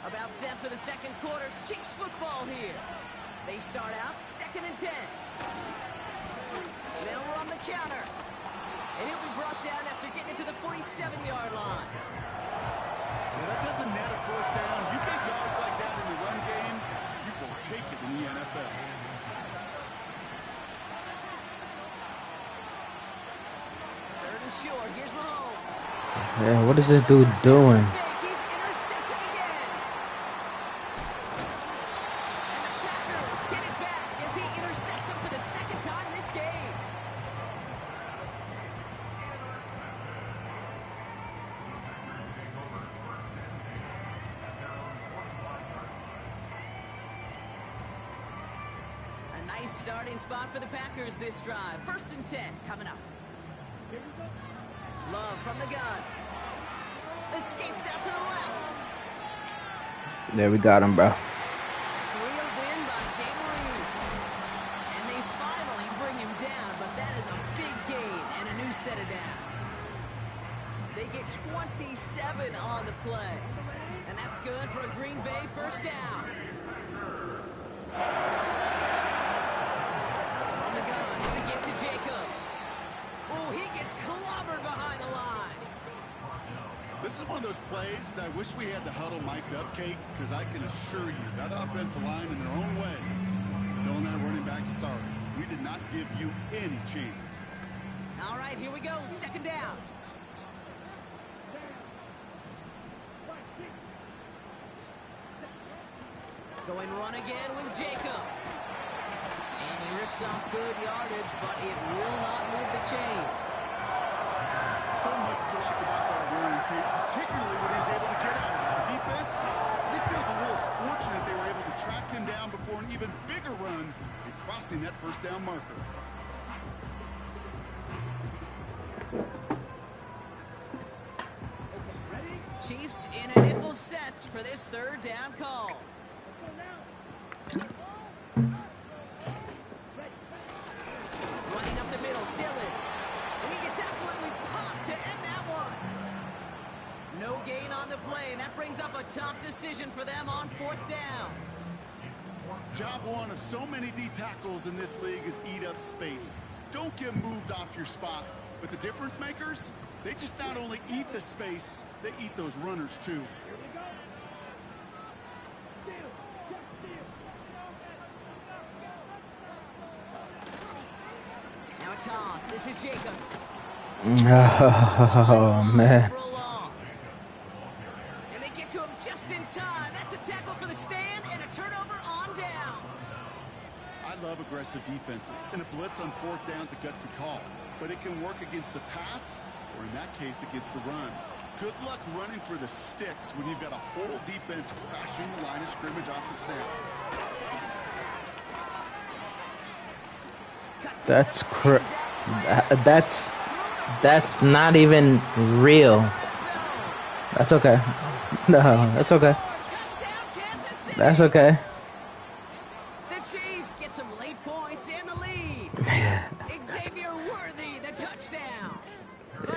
About set for the second quarter. Chiefs football here. They start out 2nd and 10. Now we're on the counter. And he'll be brought down after getting to the 47-yard line. Yeah, that doesn't net a first down. You get yards like that in the run game, you will take it in the NFL. Third and short. Here's Mahomes. Yeah, what is this dude doing? He's intercepted again. And the Packers get it back as he intercepts him for the second time this game. A nice starting spot for the Packers this drive. 1st and 10 coming up. Love from the gun. Escapes out to the left. There we got him, bro. It's reeled in by Jay Reed. And they finally bring him down, but that is a big gain and a new set of downs. They get 27 on the play. And that's good for a Green Bay first down. From the gun, it's a give to Jacobs. Oh, he gets clobbered behind the line. This is one of those plays that I wish we had the huddle mic'd up, Kate, because I can assure you that offensive line in their own way is telling that running back, sorry, we did not give you any chance. All right, here we go. 2nd down. Going run again with Jacobs. And he rips off good yardage, but it will not move the chains. So much to like about that run, Kate, particularly when he's able to get out of it. The defense, I think feels a little fortunate they were able to track him down before an even bigger run and crossing that first down marker. Chiefs in a nickel set for this 3rd down call. Running up the middle, Dillon. And he gets absolutely popped to end that one. No gain on the play, and that brings up a tough decision for them on 4th down. Job one of so many D tackles in this league is eat up space. Don't get moved off your spot. But the difference makers, they just not only eat the space, they eat those runners too. Now a toss. This is Jacobs. Oh, man. And they get to him just in time. That's a tackle for the stand and a turnover on downs. I love aggressive defenses, and a blitz on 4th down's a gutsy call. But it can work against the pass, or in that case, against the run. Good luck running for the sticks when you've got a whole defense crashing the line of scrimmage off the snap. That's not even real. That's okay. No, that's okay. That's okay. The Chiefs get some late points in the lead. Xavier Worthy, the touchdown.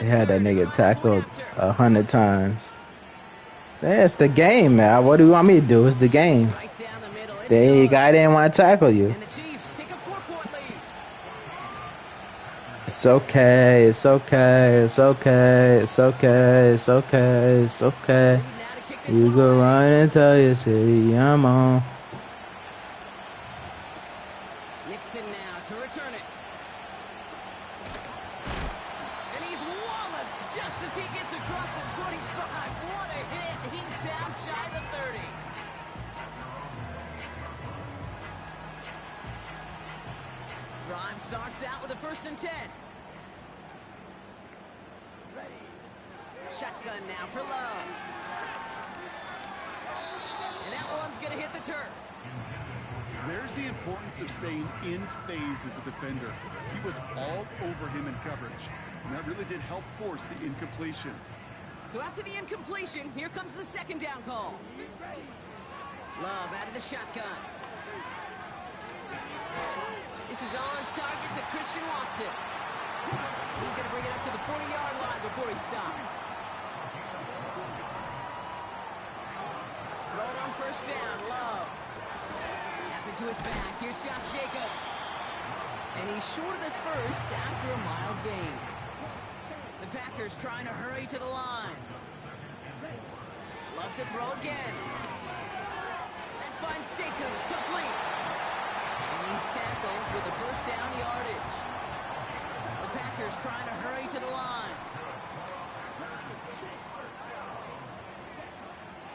They had that nigga tackled 100 times. That's the game, man. What do you want me to do? It's the game. Right down the middle. The guy didn't want to tackle you. And the Chiefs take a 4-point lead. It's okay. It's okay. It's okay. It's okay. It's okay. It's okay. You go run and tell your city I'm on. Nixon now to return it. And he's walloped just as he gets across the 25. What a hit. He's down shy of the 30. Drive starts out with a 1st and 10. Shotgun now for Love. And that one's going to hit the turf. There's the importance of staying in phase as a defender. He was all over him in coverage, and that really did help force the incompletion. So after the incompletion, here comes the 2nd down call. Love out of the shotgun. This is on target to Christian Watson. He's going to bring it up to the 40-yard line before he stops. Throw it on 1st down, Love. Pass it to his back. Here's Josh Jacobs. And he's short of the 1st after a mile gain. The Packers trying to hurry to the line. Loves to throw again. That finds Jacobs, complete. And he's tackled with a 1st down yardage. The Packers trying to hurry to the line.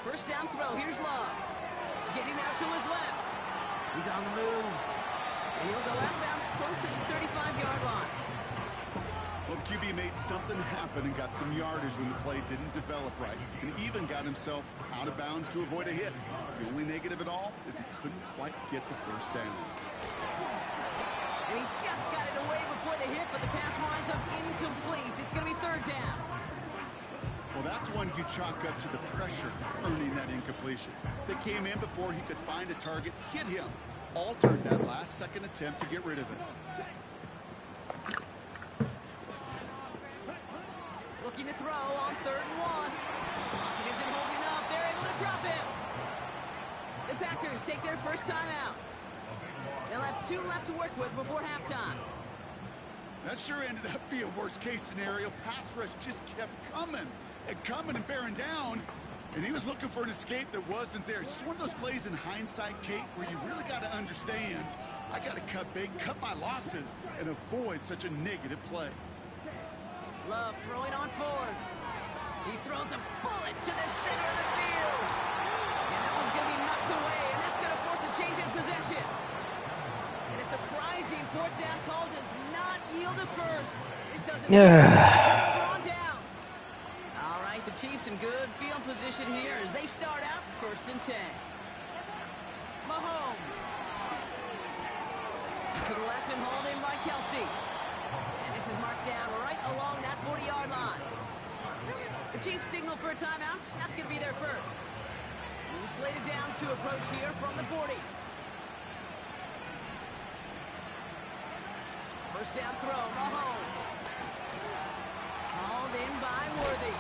1st down throw, here's Love. Getting out to his left. He's on the move. And he'll go out of bounds close to the 35-yard line. Well, the QB made something happen and got some yardage when the play didn't develop right, and even got himself out of bounds to avoid a hit. The only negative at all is he couldn't quite get the 1st down. And he just got it away before the hit, but the pass winds up incomplete. It's going to be 3rd down. Well, that's one you chalk up to the pressure earning that incompletion. They came in before he could find a target, hit him, altered that last-second attempt to get rid of it. Looking to throw on 3rd and 1. Lockett isn't holding up. They're able to drop him. The Packers take their 1st time out. They'll have 2 left to work with before halftime. That sure ended up being a worst-case scenario. Pass rush just kept coming and bearing down, and he was looking for an escape that wasn't there. It's just one of those plays in hindsight, Kate, where you really got to understand, I got to cut big, cut my losses, and avoid such a negative play. Love throwing on 4th. He throws a bullet to the center of the field. And that one's going to be knocked away, and that's going to force a change in possession. And a surprising 4th down call does not yield a 1st. This doesn't turnover on downs. All right, the Chiefs in good field position here as they start out 1st and 10. Mahomes. To the left and hauled in by Kelsey. And this is marked down right along that 40-yard line. The Chiefs signal for a timeout. That's going to be their 1st. New slated downs to approach here from the 40. 1st down throw, Mahomes. Hauled in by Worthy.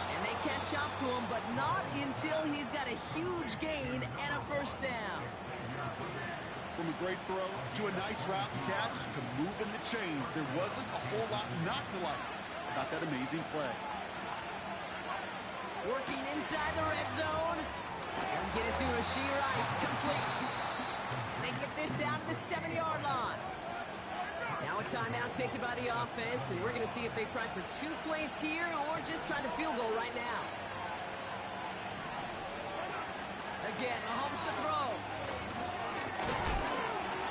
And they catch up to him, but not until he's got a huge gain and a 1st down. From a great throw to a nice route and catch to moving the chains, there wasn't a whole lot not to like about that amazing play. Working inside the red zone. And get it to Rashee Rice, complete. And they get this down to the 7-yard line. Now a timeout taken by the offense, and we're going to see if they try for 2 plays here or just try the field goal right now. Again, Mahomes to throw.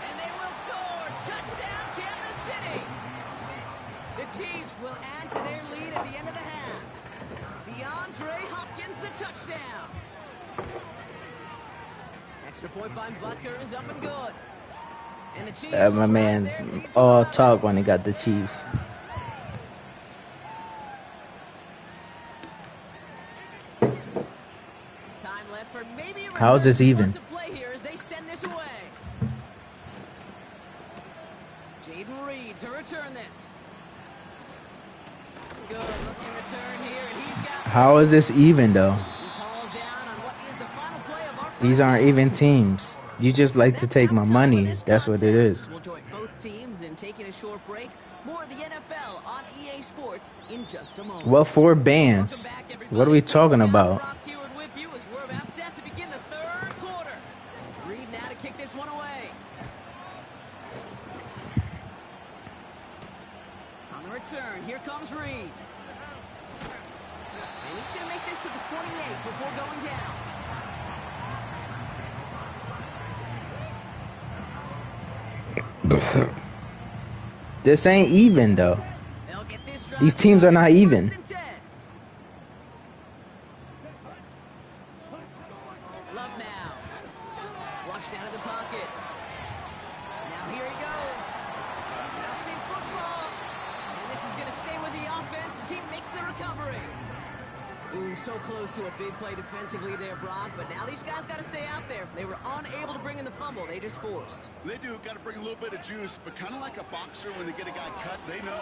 And they will score. Touchdown, Kansas City. The Chiefs will add to their lead at the end of the half. DeAndre Hopkins, the touchdown. Extra point by Butker is up and good. And the Chiefs My man's all talk when he got the Chiefs. Time left for maybe a How is this even? play here as they send this away. Jaden Reed to return this. Good looking return here, and he's got. How is this even though? He's hauled down on what is the final play of our These aren't even teams. You just like to take my money. That's what it is. We'll join both teams in taking a short break. More of the NFL on EA Sports in just a moment. What 4 bands? What are we talking about? Rock Heward with you as we're about set to begin the 3rd quarter. Reed now to kick this one away. On the return, here comes Reed. And he's going to make this to the 28 before going down. This ain't even though. They'll get this drive These teams are not started. even. First and 10. Love now. Flushed out of the pocket. Now here he goes. Bouncing football. And this is going to stay with the offense as he makes the recovery. Ooh, so close to a big play defensively there, Brock. But now these guys got to stay out there. They were unable to bring in the fumble. They just forced. They do. Got to bring a little bit of juice, but kind of like a boxer when they get a guy cut, they know.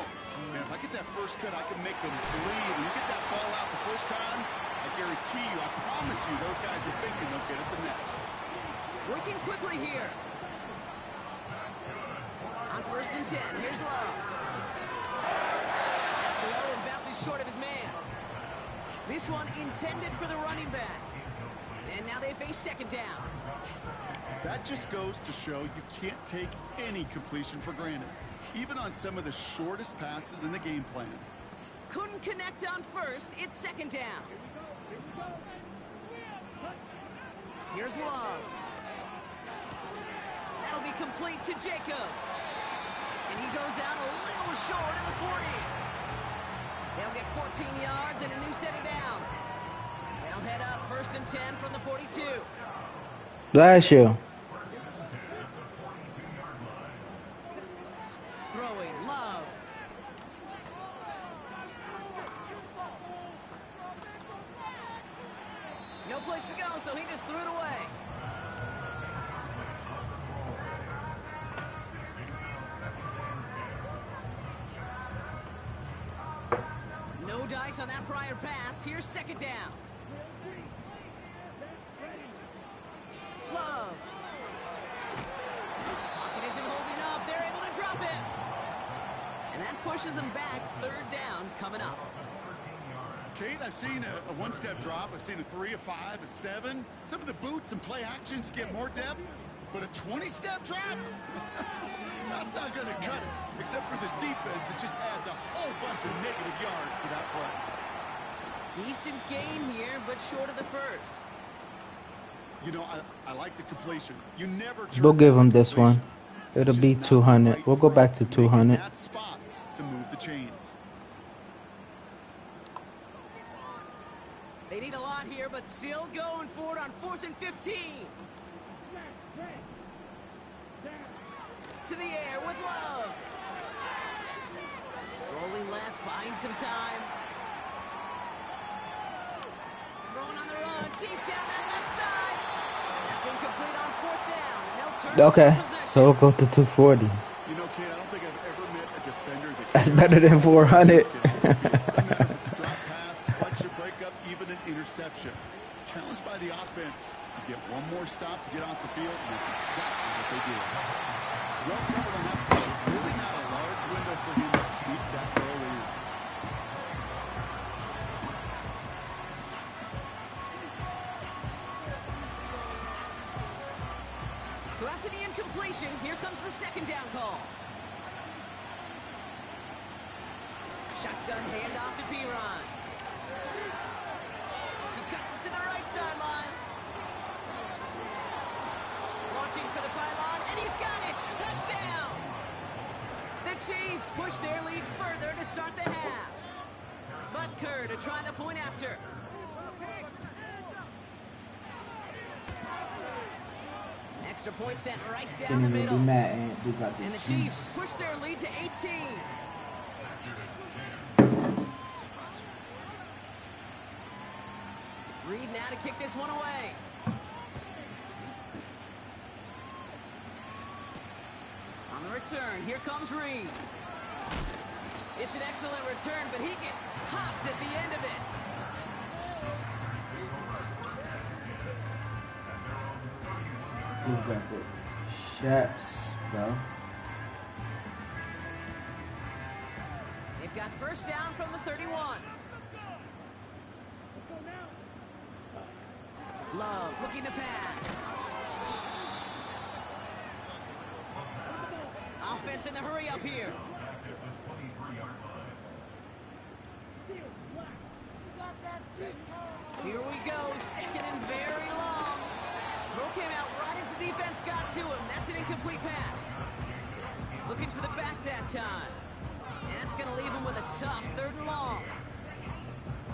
Man, if I get that first cut, I can make them bleed. When you get that ball out the first time, I guarantee you, I promise you, those guys are thinking they'll get it the next. Working quickly here. On first and 10, here's Love. That's low and bounces short of his man. This one intended for the running back. And now they face second down. That just goes to show you can't take any completion for granted, even on some of the shortest passes in the game plan. Couldn't connect on first. It's second down. Here's Love. That'll be complete to Jacobs. And he goes out a little short of the 40. They'll get 14 yards and a new set of downs. They'll head up first and 10 from the 42. Bless you. Throwing Love. No place to go, so he just threw it away. No dice on that prior pass. Here's second down. Love. Pocket isn't holding up. They're able to drop it. And that pushes them back. Third down coming up. Kate, I've seen a one-step drop. I've seen a 3, a 5, a 7. Some of the boots and play actions get more depth, but a 20-step drop? That's not going to cut it. Except for this defense, it just adds a whole bunch of negative yards to that play. Decent game here, but short of the first. You know, I like the completion. You never. We'll give him this one. It'll be 200. We'll go back to 200. That spot to move the chains. They need a lot here, but still going for it on 4th and 15. To the air with Love. Rolling left, buying some time. Throwing on the run, deep down that left side. That's incomplete on 4th down, and they'll turn Okay, possession. so we'll go to 240. You know, Kate, I don't think I've ever met a defender that. That's better than 400. Drop pass, deflection, breakup, even an interception. Challenged by the offense to get one more stop to get off the field, and that's exactly what they did. Well covered on that play. Really not a large window for him to sneak that throw in. So after the incompletion, here comes the second down call. Shotgun handoff to Piron. He cuts it to the right sideline. Launching for the pylon, and he's got it! Touchdown! The Chiefs push their lead further to start the half. Butker to try the point after. Extra point sent right down the middle. And the Chiefs push their lead to 18. Reed now to kick this one away. On the return, here comes Reed. It's an excellent return, but he gets popped at the end of it. We got the chefs, bro. They've got first down from the 31. Love looking to pass. Offense in the hurry up here. Here we go, second and very long. Throw came out right as the defense got to him. That's an incomplete pass. Looking for the back back that time. And that's going to leave him with a tough 3rd and long.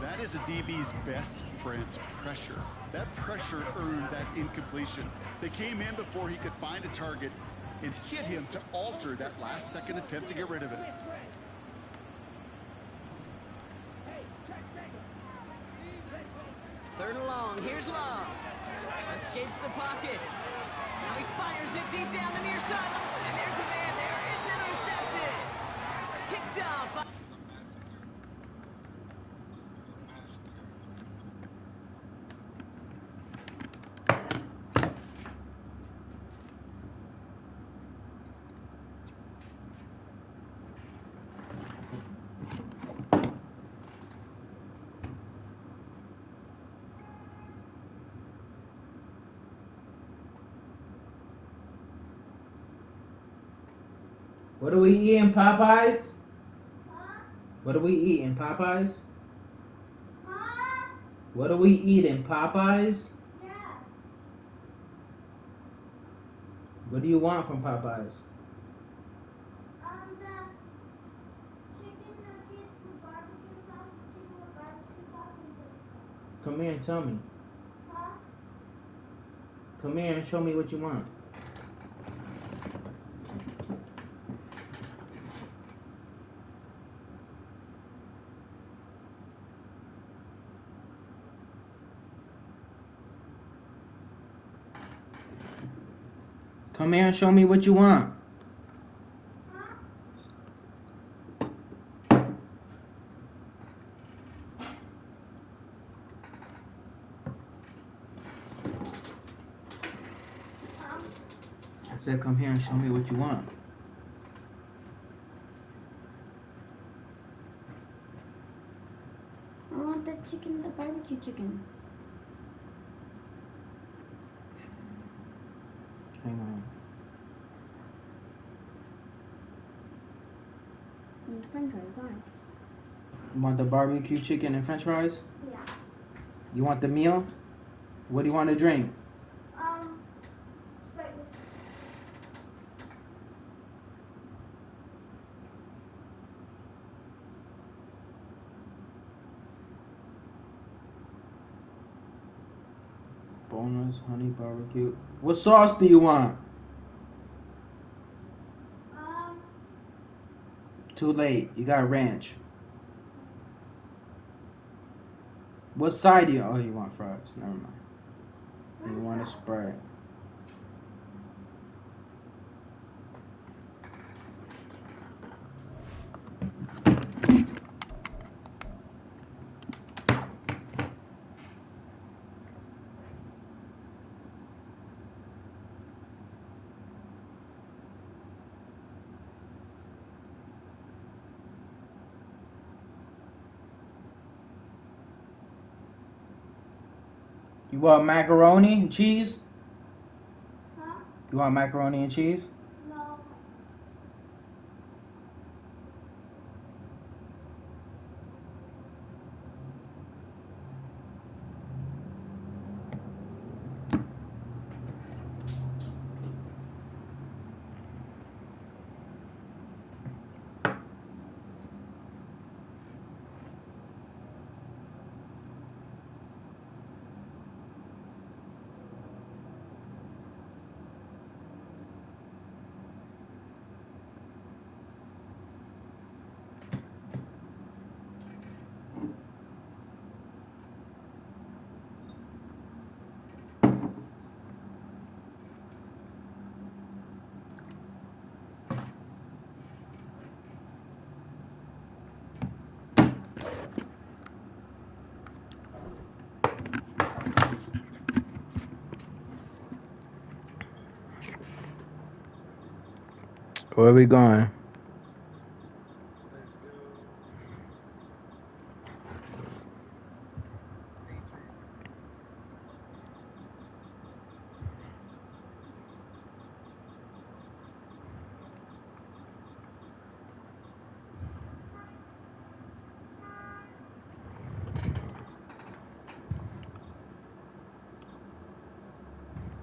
That is a DB's best friend, pressure. That pressure earned that incompletion. They came in before he could find a target and hit him to alter that last-second attempt to get rid of it. Third and long. Here's Love. Escapes the pocket. Now he fires it deep down the near side. And there's a man there. It's intercepted. Picked up by... What are we eating, Popeyes? Huh? What are we eating, Popeyes? Huh? What are we eating, Popeyes? Yeah. What do you want from Popeyes? The chicken nuggets with barbecue sauce, chicken with barbecue sauce, and bacon. Come here and tell me. Huh? Come here and show me what you want. Come here and show me what you want. Huh? I said come here and show me what you want. I want the chicken, the barbecue chicken. Hang on. And french fries, why? You want the barbecue chicken and french fries? Yeah. You want the meal? What do you want to drink? Sprite. Boneless honey barbecue. What sauce do you want? Too late. You got ranch. What side do you? Oh, you want fries. Never mind. You want a Sprite. You want macaroni and cheese? Huh? You want macaroni and cheese? No. Where are we going? Let's do Patriots.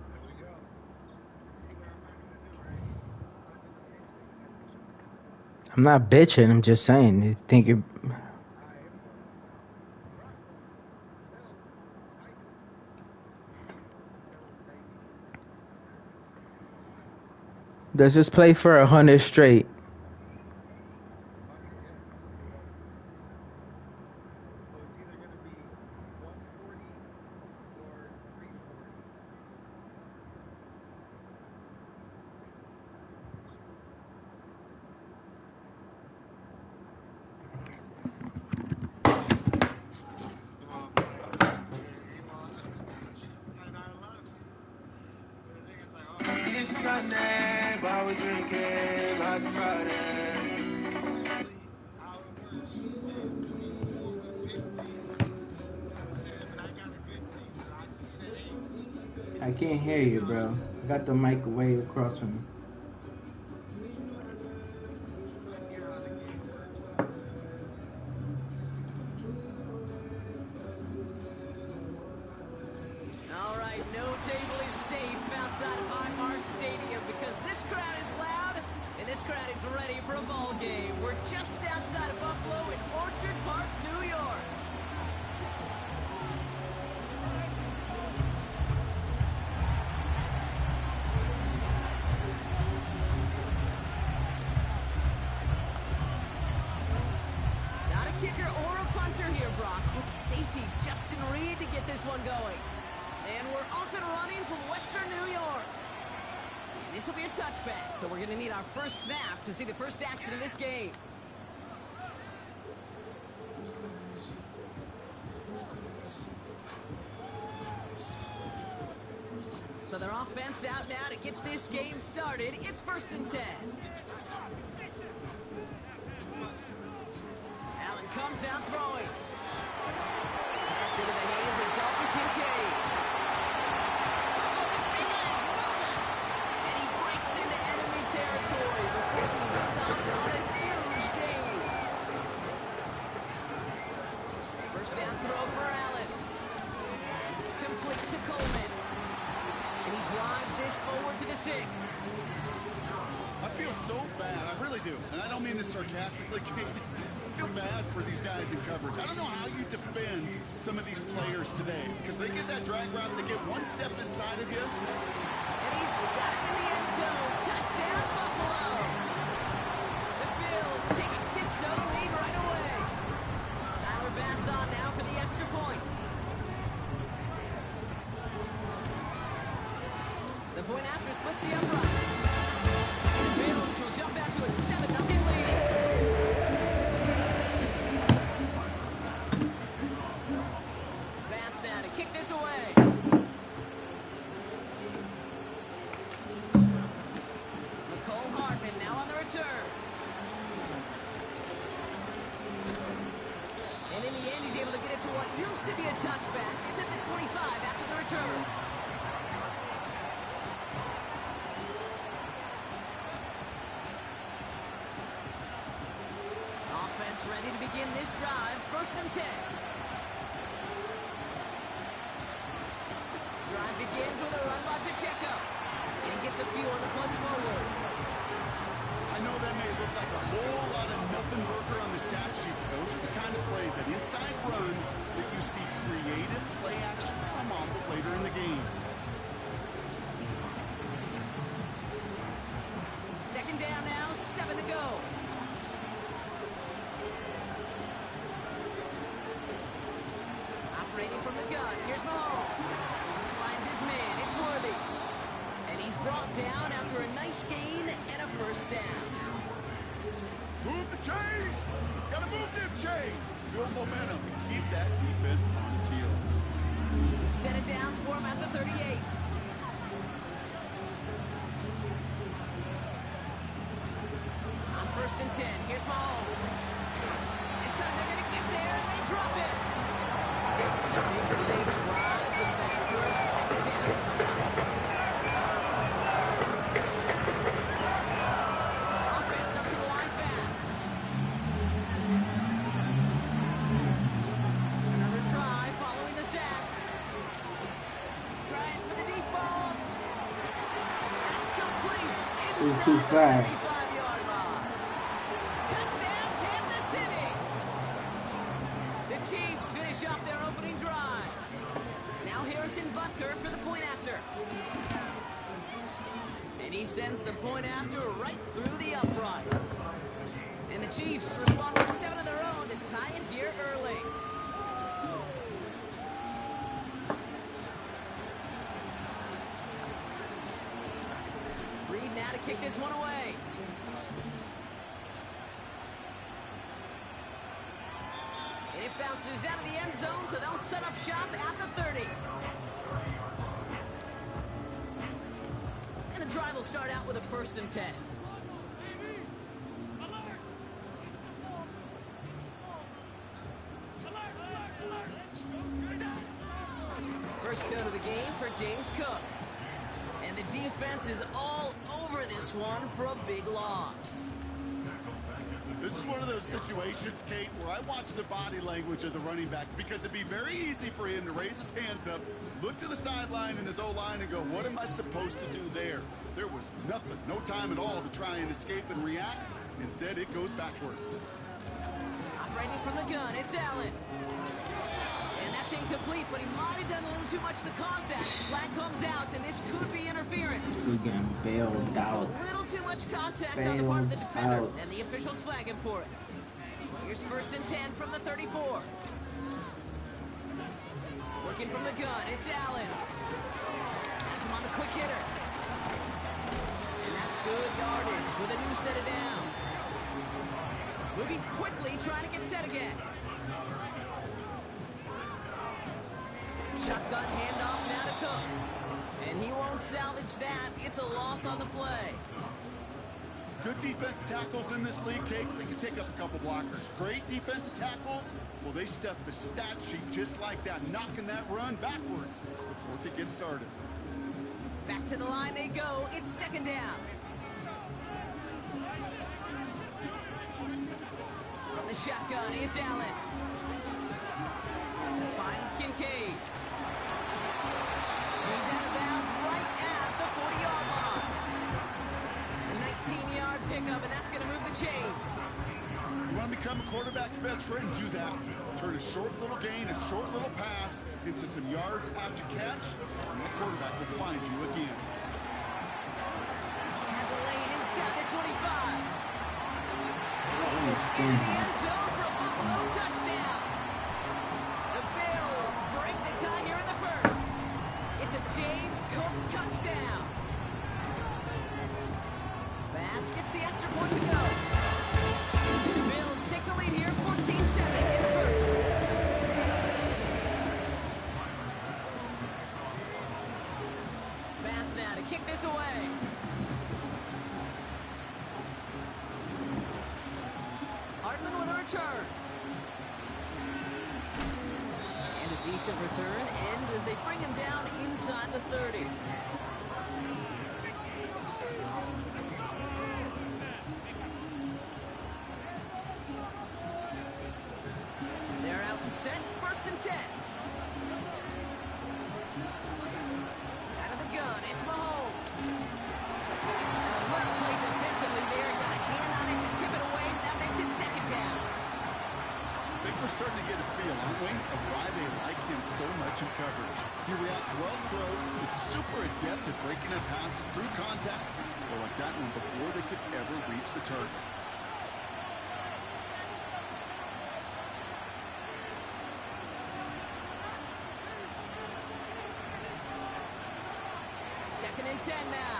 There we go. You see what I'm not gonna do, right? I'm not gonna fix it. I got you. I'm not bitching. I'm just saying. You think you're? I am though. Broncos, Bills, Vikings, Bills, baby. NFC Let's just play for 100 straight. 100, yeah. So it's either gonna be 140 or 340. It's Sunday, but we're drinking like it's Friday. Usually, how it works is you go with 15. I'm saying, but I got a good team, so I see the 8. I can't hear you, bro. I got the mic way across from me. I get how the game works. All right, no table is safe outside of Highmark Stadium because this crowd is loud and this crowd is ready for a ball game. We're just outside of Buffalo in Orchard Park, New York. Not a kicker or a puncher here, Brock. It's safety Justin Reed to get this one going. And we're off and running from Western New York. And this will be a touchback, so we're going to need our first snap to see the first action in this game. So their offense out now to get this game started. It's 1st and 10. Allen comes out throwing. Pass into the hands of Dalton Kincaid. And he breaks into enemy territory before being stopped on a huge gain. First down throw for Allen. Complete to Coleman. And he drives this forward to the 6. I feel so bad. I really do. And I don't mean this sarcastically, Kate. I feel bad for these guys in coverage. I don't know how you defend some of these players today because they get that drag route, they get one step inside of you. And he's got it in the end zone. Touchdown, Buffalo. The Bills take a 6-0 lead right away. Tyler Bass on now for the extra point. The point after splits the uprights. And the Bills will jump out to a 7-0 lead. Bass now to kick this away. Nicole Hartman now on the return. And in the end, he's able to get it to what used to be a touchback. It's at the 25 after the return. Offense ready to begin this drive. 1st and 10. Drive begins with a run by Pacheco. And he gets a few on the punch forward. I know that may look like a whole lot of nothing burger on the stat sheet, but those are the kind of plays, that inside run, that you see creative play action come off of later in the game. 2nd down now, 7 to go. Operating from the gun, here's Mahomes. Finds his man, it's Worthy. And he's brought down after a nice gain and a 1st down. Move the chains! Gotta move them chains! Build momentum and keep that defense on its heels. Set it down for him at the 38. On 1st and 10, here's Mahomes. This time they're going to get there, and they drop it. And the big play drives them backwards. 2nd down. Offense up to the line fast. Another try following the sack. Trying for the deep ball. That's complete. It's too flat. 35-yard line. Harrison Butker for the point after. And he sends the point after right through the uprights. And the Chiefs respond with 7 of their own to tie it here early. Reed now to kick this one away. And it bounces out of the end zone, so they'll set up shop at the 30. And the drive will start out with a 1st and 10. First out of the game for James Cook. And the defense is all over this one for a big loss. This is one of those situations, Kate, where I watch the body language of the running back because it'd be very easy for him to raise his hands up, look to the sideline in his O-line and go, what am I supposed to do there? There was nothing, no time at all to try and escape and react. Instead, it goes backwards. Operating from the gun, it's Allen. And that's incomplete, but he might have done a little too much to cause that. Flag comes out, and this could be interference. We're getting bailed out. A little too much contact on the part of the defender, and the officials flag him for it. Here's 1st and 10 from the 34. Working from the gun, it's Allen. Has him on the quick hitter. And that's good yardage with a new set of downs. Moving quickly, trying to get set again. Shotgun handoff now to Cook. And he won't salvage that. It's a loss on the play. Good defensive tackles in this league, Kate. They can take up a couple blockers. Great defensive tackles, well, they stuff the stat sheet just like that, knocking that run backwards before it could get started. Back to the line they go. It's 2nd down. From the shotgun, it's Allen. Finds Kincaid. He's out of bounds right at the 40-yard line. A 19-yard pickup, and that's going to move the chains. You want to become a quarterback's best friend? Do that. Turn a short little gain, a short little pass into some yards after catch, and that quarterback will find you again. Has a lane inside the 25. He's Into getting the end zone for a Buffalo touchdown. The Bills break the tie here in the 1st. It's a James Cook touchdown. Bass gets the extra point to go. The Bills take the lead here, 14-7 in the 1st. Bass now to kick this away. Hartman with a return. And a decent return ends as they bring him down inside the 30. They're out and set, 1st and 10. Out of the gun, it's Mahomes. An alert play defensively there, got a hand on it to tip it away, that makes it 2nd down. I think we're starting to get a feel, aren't we, of why they like him so much in coverage. He reacts well to throws, is super adept at breaking up passes through contact. Well, like that one before they could ever reach the target. Second and 10 now.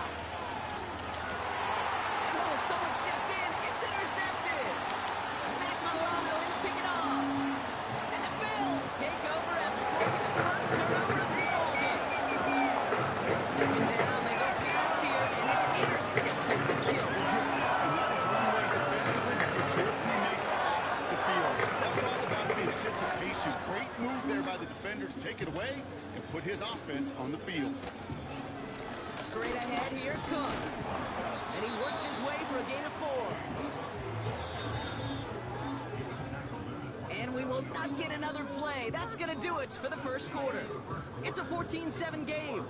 And oh, someone stepped in. It's intercepted. Matt Milano in to pick it off. And the Bills take over after forcing the first turnover of this ballgame. 2nd down, they go pass here, and it's intercepted to kill the drive. And that is one way defensively to get your teammates off the field. That was all about anticipation. Great move there by the defender to take it away and put his offense on the field. Straight ahead, here's Cook. And he works his way for a gain of 4. And we will not get another play. That's going to do it for the 1st quarter. It's a 14-7 game.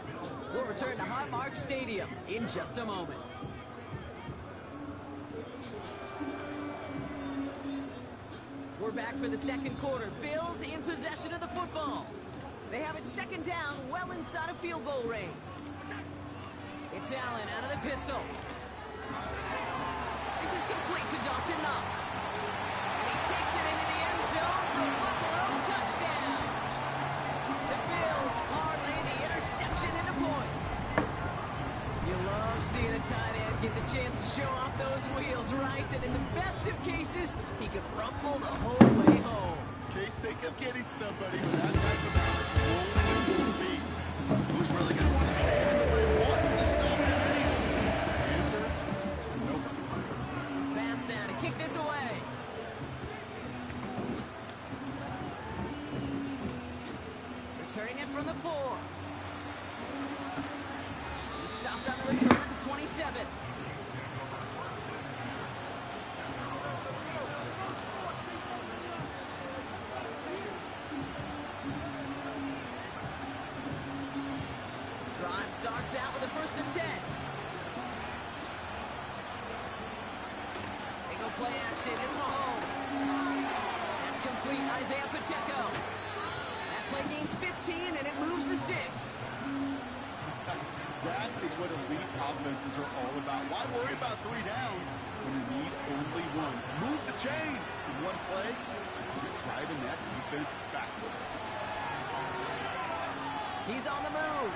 We'll return to Highmark Stadium in just a moment. We're back for the 2nd quarter. Bills in possession of the football. They have it second down, well inside of field goal range. It's Allen out of the pistol. This is complete to Dawson Knox. And he takes it into the end zone for a Buffalo touchdown. The Bills parlay the interception into points. You love seeing a tight end get the chance to show off those wheels, right? And in the best of cases, he could rumble the whole way home. Kate, think of getting somebody with that type of bounce rolling at full speed. Who's really going to want to stand in the way once to stop that anyway? Answer, nobody. Pass now to kick this away. Returning it from the 4. He stopped on the return at the 27. Drive starts out with a 1st and 10. They go play action. It's Mahomes. That's complete. Isaiah Pacheco. That play gains 15, and it moves the sticks. That is what elite offenses are all about. Why worry about 3 downs when you need only 1? Move the chains in one play. You're driving that defense backwards. He's on the move.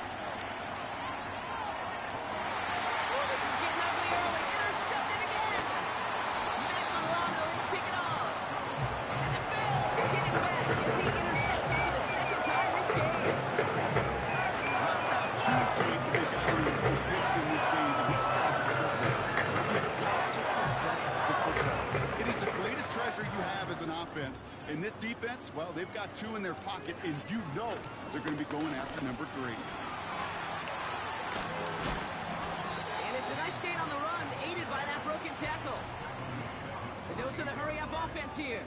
Oh, this is getting ugly early. Intercepted again. Matt Milano in to pick it off. And the Bills get it back as he intercepts it for the 2nd time this game. That's not true, Kate. They got two picks in this game, and he stopped perfect. You've got to protect the football. It is the greatest treasure you have as an offense. In this defense, well, they've got 2 in their pocket, and you know they're going to be going after number 3. And it's a nice gain on the run, aided by that broken tackle. A dose of the hurry-up offense here.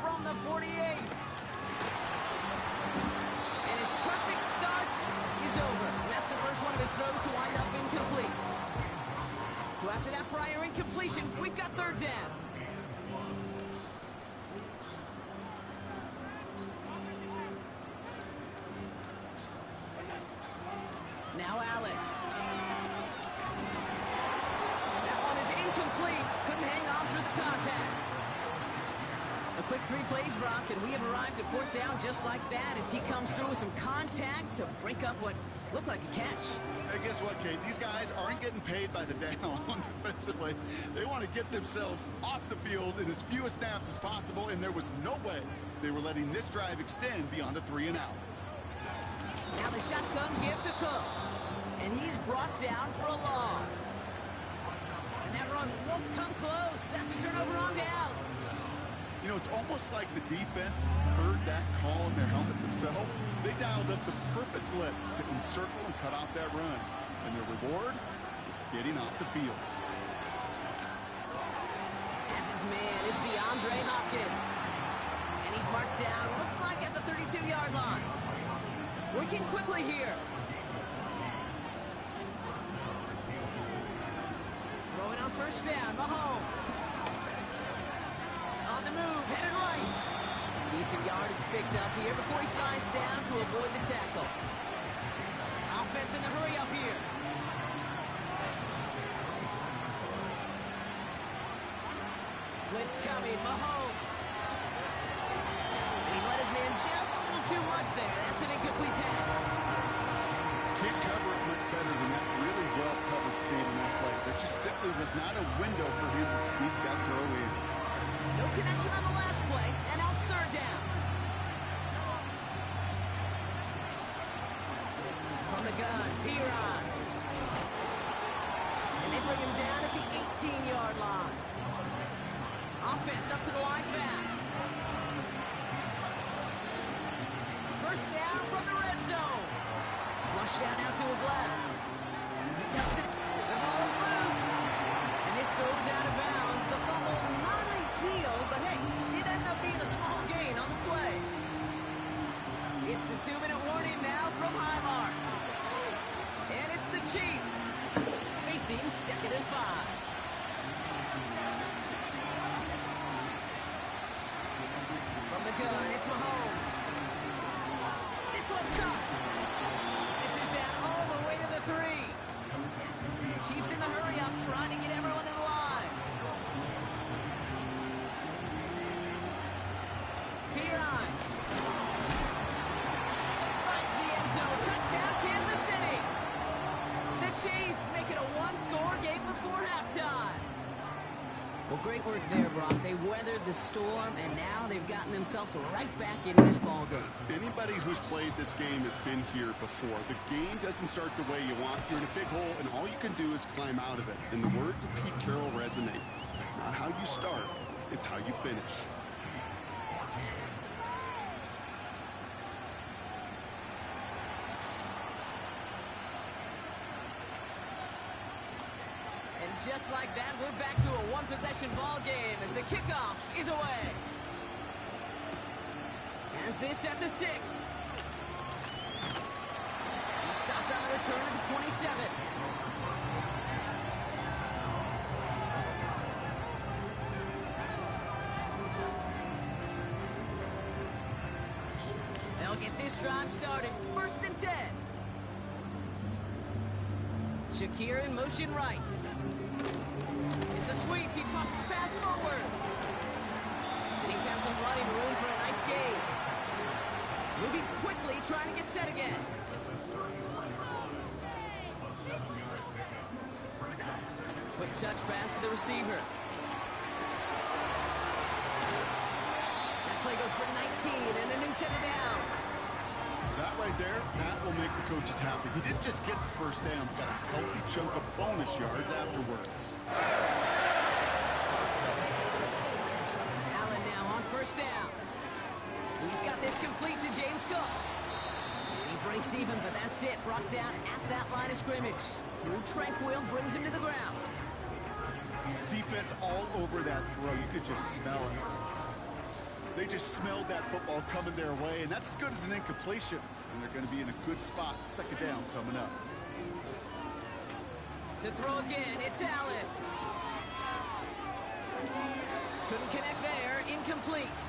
From the 48. And his perfect start is over. And that's the first one of his throws to wind up incomplete. So after that prior incompletion, we've got 3rd down. Now Allen. That one is incomplete. Couldn't hang on through the contact. A quick 3 plays, Brock, and we have arrived at 4th down just like that as he comes through with some contact to break up what looked like a catch. Hey, guess what, Kate? These guys aren't getting paid by the down defensively. They want to get themselves off the field in as few snaps as possible, and there was no way they were letting this drive extend beyond a 3 and out. Now the shotgun give to Cook. And he's brought down for a loss. And that run won't come close. That's a turnover on downs. You know, it's almost like the defense heard that call in their helmet themselves. They dialed up the perfect blitz to encircle and cut off that run. And their reward is getting off the field. As his man, it's DeAndre Hopkins. And he's marked down, looks like at the 32-yard line. Working quickly here. Throwing on 1st down, Mahomes. On the move, headed right. Decent yardage picked up here before he slides down to avoid the tackle. Offense in the hurry up here. Blitz coming, Mahomes. And he let his man just a little too much there. That's an incomplete pass. Can't cover it much better than that. Really well covered Kate in that play. There just simply was not a window for him to sneak that throw in. No connection on the last play, and now it's 3rd down. From the gun, Piron. And they bring him down at the 18-yard line. Offense up to the line fast. 1st down from the red zone. Flush down out to his left. He tucks it. The ball is loose. And this goes out of bounds. The fumble, not ideal, but hey, did end up being a small gain on the play. It's the 2-minute warning now from Highmark. And it's the Chiefs facing 2nd and 5. Chiefs in the hurry-up, trying to get everyone in line. Piron. Finds the end zone. Touchdown, Kansas City. The Chiefs make it a one-score game before halftime. Well, great work there, Brock. They weathered the storm, and now they've gotten themselves right back in this ball game. Anybody who's played this game has been here before. The game doesn't start the way you want. You're in a big hole, and all you can do is climb out of it. And the words of Pete Carroll resonate. It's not how you start, it's how you finish. Just like that, we're back to a one-possession ball game as the kickoff is away. As this at the 6. He stopped on the return at the 27. They'll get this drive started. 1st and 10. Shakir in motion right. It's a sweep. He pops the pass forward. And he found some running room for a nice gain. Moving quickly, trying to get set again. Quick touch pass to the receiver. That play goes for 19 and a new set of downs. That right there, that will make the coaches happy. He didn't just get the first down, he got a healthy chunk of bonus yards afterwards. Allen now on 1st down. He's got this complete to James Cook. And he breaks even, but that's it. Brought down at that line of scrimmage. Through Tranquil brings him to the ground. Defense all over that throw. You could just smell it. They just smelled that football coming their way, and that's as good as an incompletion. And they're going to be in a good spot. 2nd down coming up. To throw again, it's Allen. Couldn't connect there. Incomplete.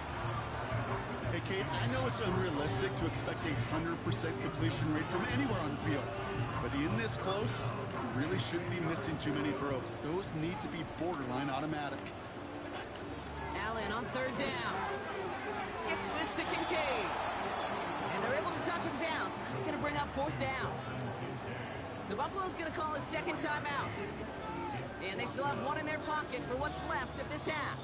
Hey, Kate, I know it's unrealistic to expect a 100% completion rate from anywhere on the field. But in this close, you really shouldn't be missing too many throws. Those need to be borderline automatic. Allen on 3rd down. Gets this to Kincaid. And they're able to touch him down. So that's going to bring up 4th down. So Buffalo's going to call it 2nd timeout. And they still have one in their pocket for what's left of this half.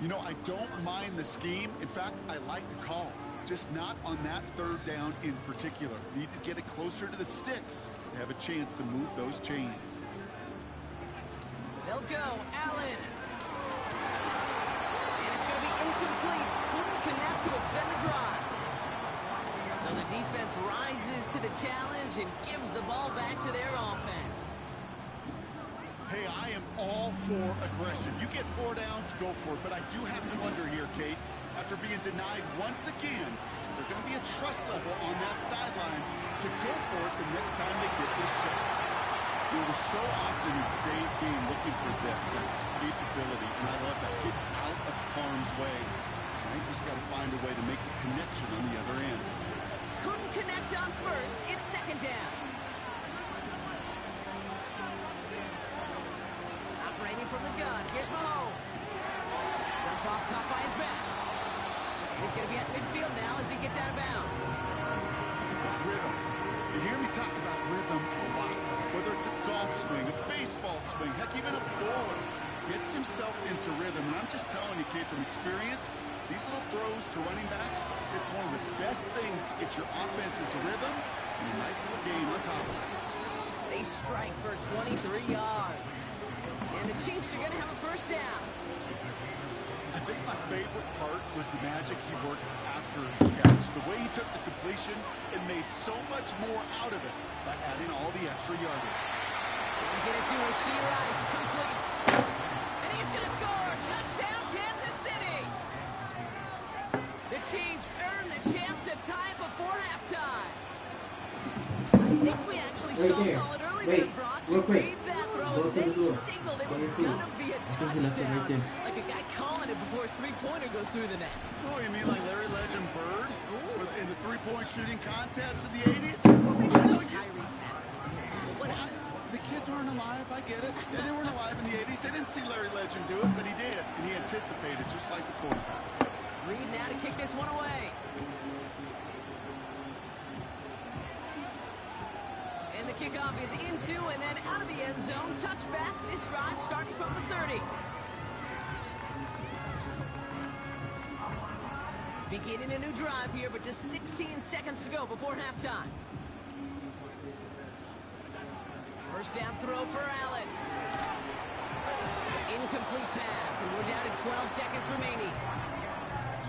You know, I don't mind the scheme. In fact, I like the call. Just not on that 3rd down in particular. Need to get it closer to the sticks to have a chance to move those chains. They'll go. Allen. Incomplete. Couldn't connect to extend the drive. So the defense rises to the challenge and gives the ball back to their offense. Hey, I am all for aggression. You get 4 downs, go for it. But I do have to wonder here, Kate, after being denied once again, is there going to be a trust level on that sidelines to go for it the next time they get this shot? We're so often in today's game looking for this, that escapability, and I love that. Get out of harm's way. You just got to find a way to make the connection on the other end. Couldn't connect on 1st. It's 2nd down. Operating from the gun. Here's Mahomes. Dump off caught by his back. And he's going to be at midfield now as he gets out of bounds. Rhythm. You hear me talk about rhythm a lot. Whether it's a golf swing, a baseball swing, heck, even a bowler gets himself into rhythm. And I'm just telling you, kid, from experience, these little throws to running backs, it's one of the best things to get your offense into rhythm and a nice little game on top of it. They strike for 23 yards. And the Chiefs are going to have a 1st down. I think my favorite part was the magic he worked after the catch. The way he took the completion and made so much more out of it by adding all the extra yardage. Get it to Rasheed Rice, complete. And he's going to score. Touchdown, Kansas City. The Chiefs earn the chance to tie before halftime. I think we actually saw call it early there, Brock. He made that throw, and then he signaled it was going to be a touchdown. Like a guy calling it before his three-pointer goes through the net. Oh, you mean like Larry Legend Bird in the three-point shooting contest in the 80s? Maybe not Tyrese Maxey. The kids aren't alive. I get it. Yeah, they weren't alive in the 80s. They didn't see Larry Legend do it, but he did. And he anticipated, just like the quarterback. Reed now to kick this one away. And the kickoff is into and then out of the end zone. Touchback. This drive starting from the 30. Beginning a new drive here, but just 16 seconds to go before halftime. First down throw for Allen. Incomplete pass, and we're down to 12 seconds remaining.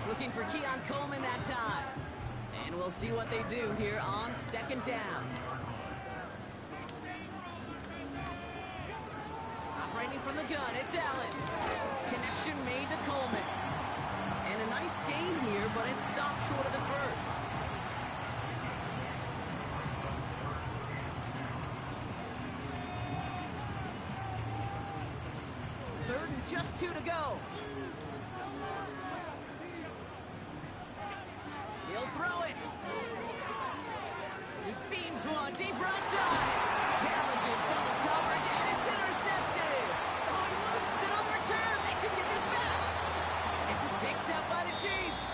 Looking for Keon Coleman that time. And we'll see what they do here on second down. Operating from the gun, it's Allen. Connection made to Coleman. And a nice gain here, but it stopped short of the first. Third and just 2 to go. He'll throw it. He beams one deep right side. Challenges double coverage, and it's intercepted. Oh, he loses it on the return. They could get this back. This is picked up by the Chiefs.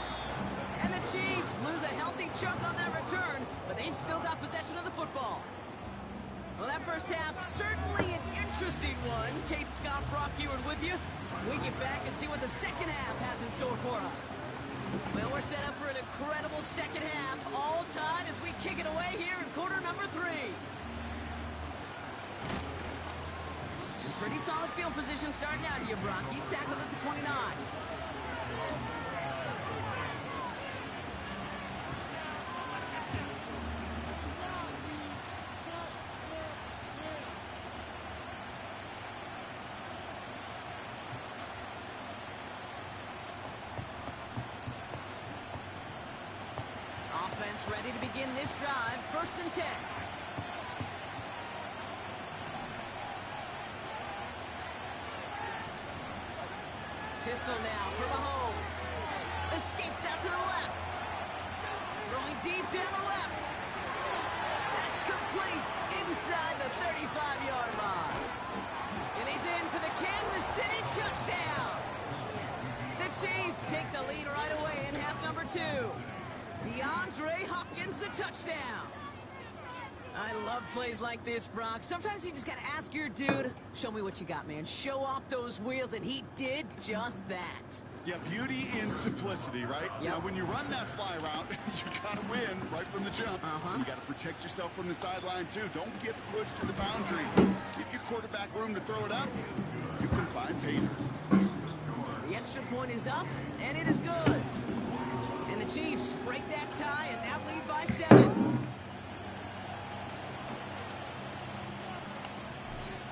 And the Chiefs lose a healthy chunk on that return, but they've still got possession of the football. Well, that first half, certainly an interesting one. Kate Scott, Brock Ewart with you as we get back and see what the second half has in store for us. Well, we're set up for an incredible second half, all tied as we kick it away here in quarter number 3. Pretty solid field position starting out here, Brock. He's tackled at the 29. Offense ready to begin this drive. First and 10. Pistol now for Mahomes. Escapes out to the left. Throwing deep down the left. That's complete inside the 35-yard line. And he's in for the Kansas City touchdown. The Chiefs take the lead right away in half number 2. DeAndre Hopkins, the touchdown. I love plays like this, Brock. Sometimes you just got to ask your dude, show me what you got, man. Show off those wheels, and he did just that. Yeah, beauty in simplicity, right? Yep. Now, when you run that fly route, you got to win right from the jump. You got to protect yourself from the sideline, too. Don't get pushed to the boundary. Give your quarterback room to throw it up. You can find Pater. The extra point is up, and it is good. And the Chiefs break that tie and now lead by 7.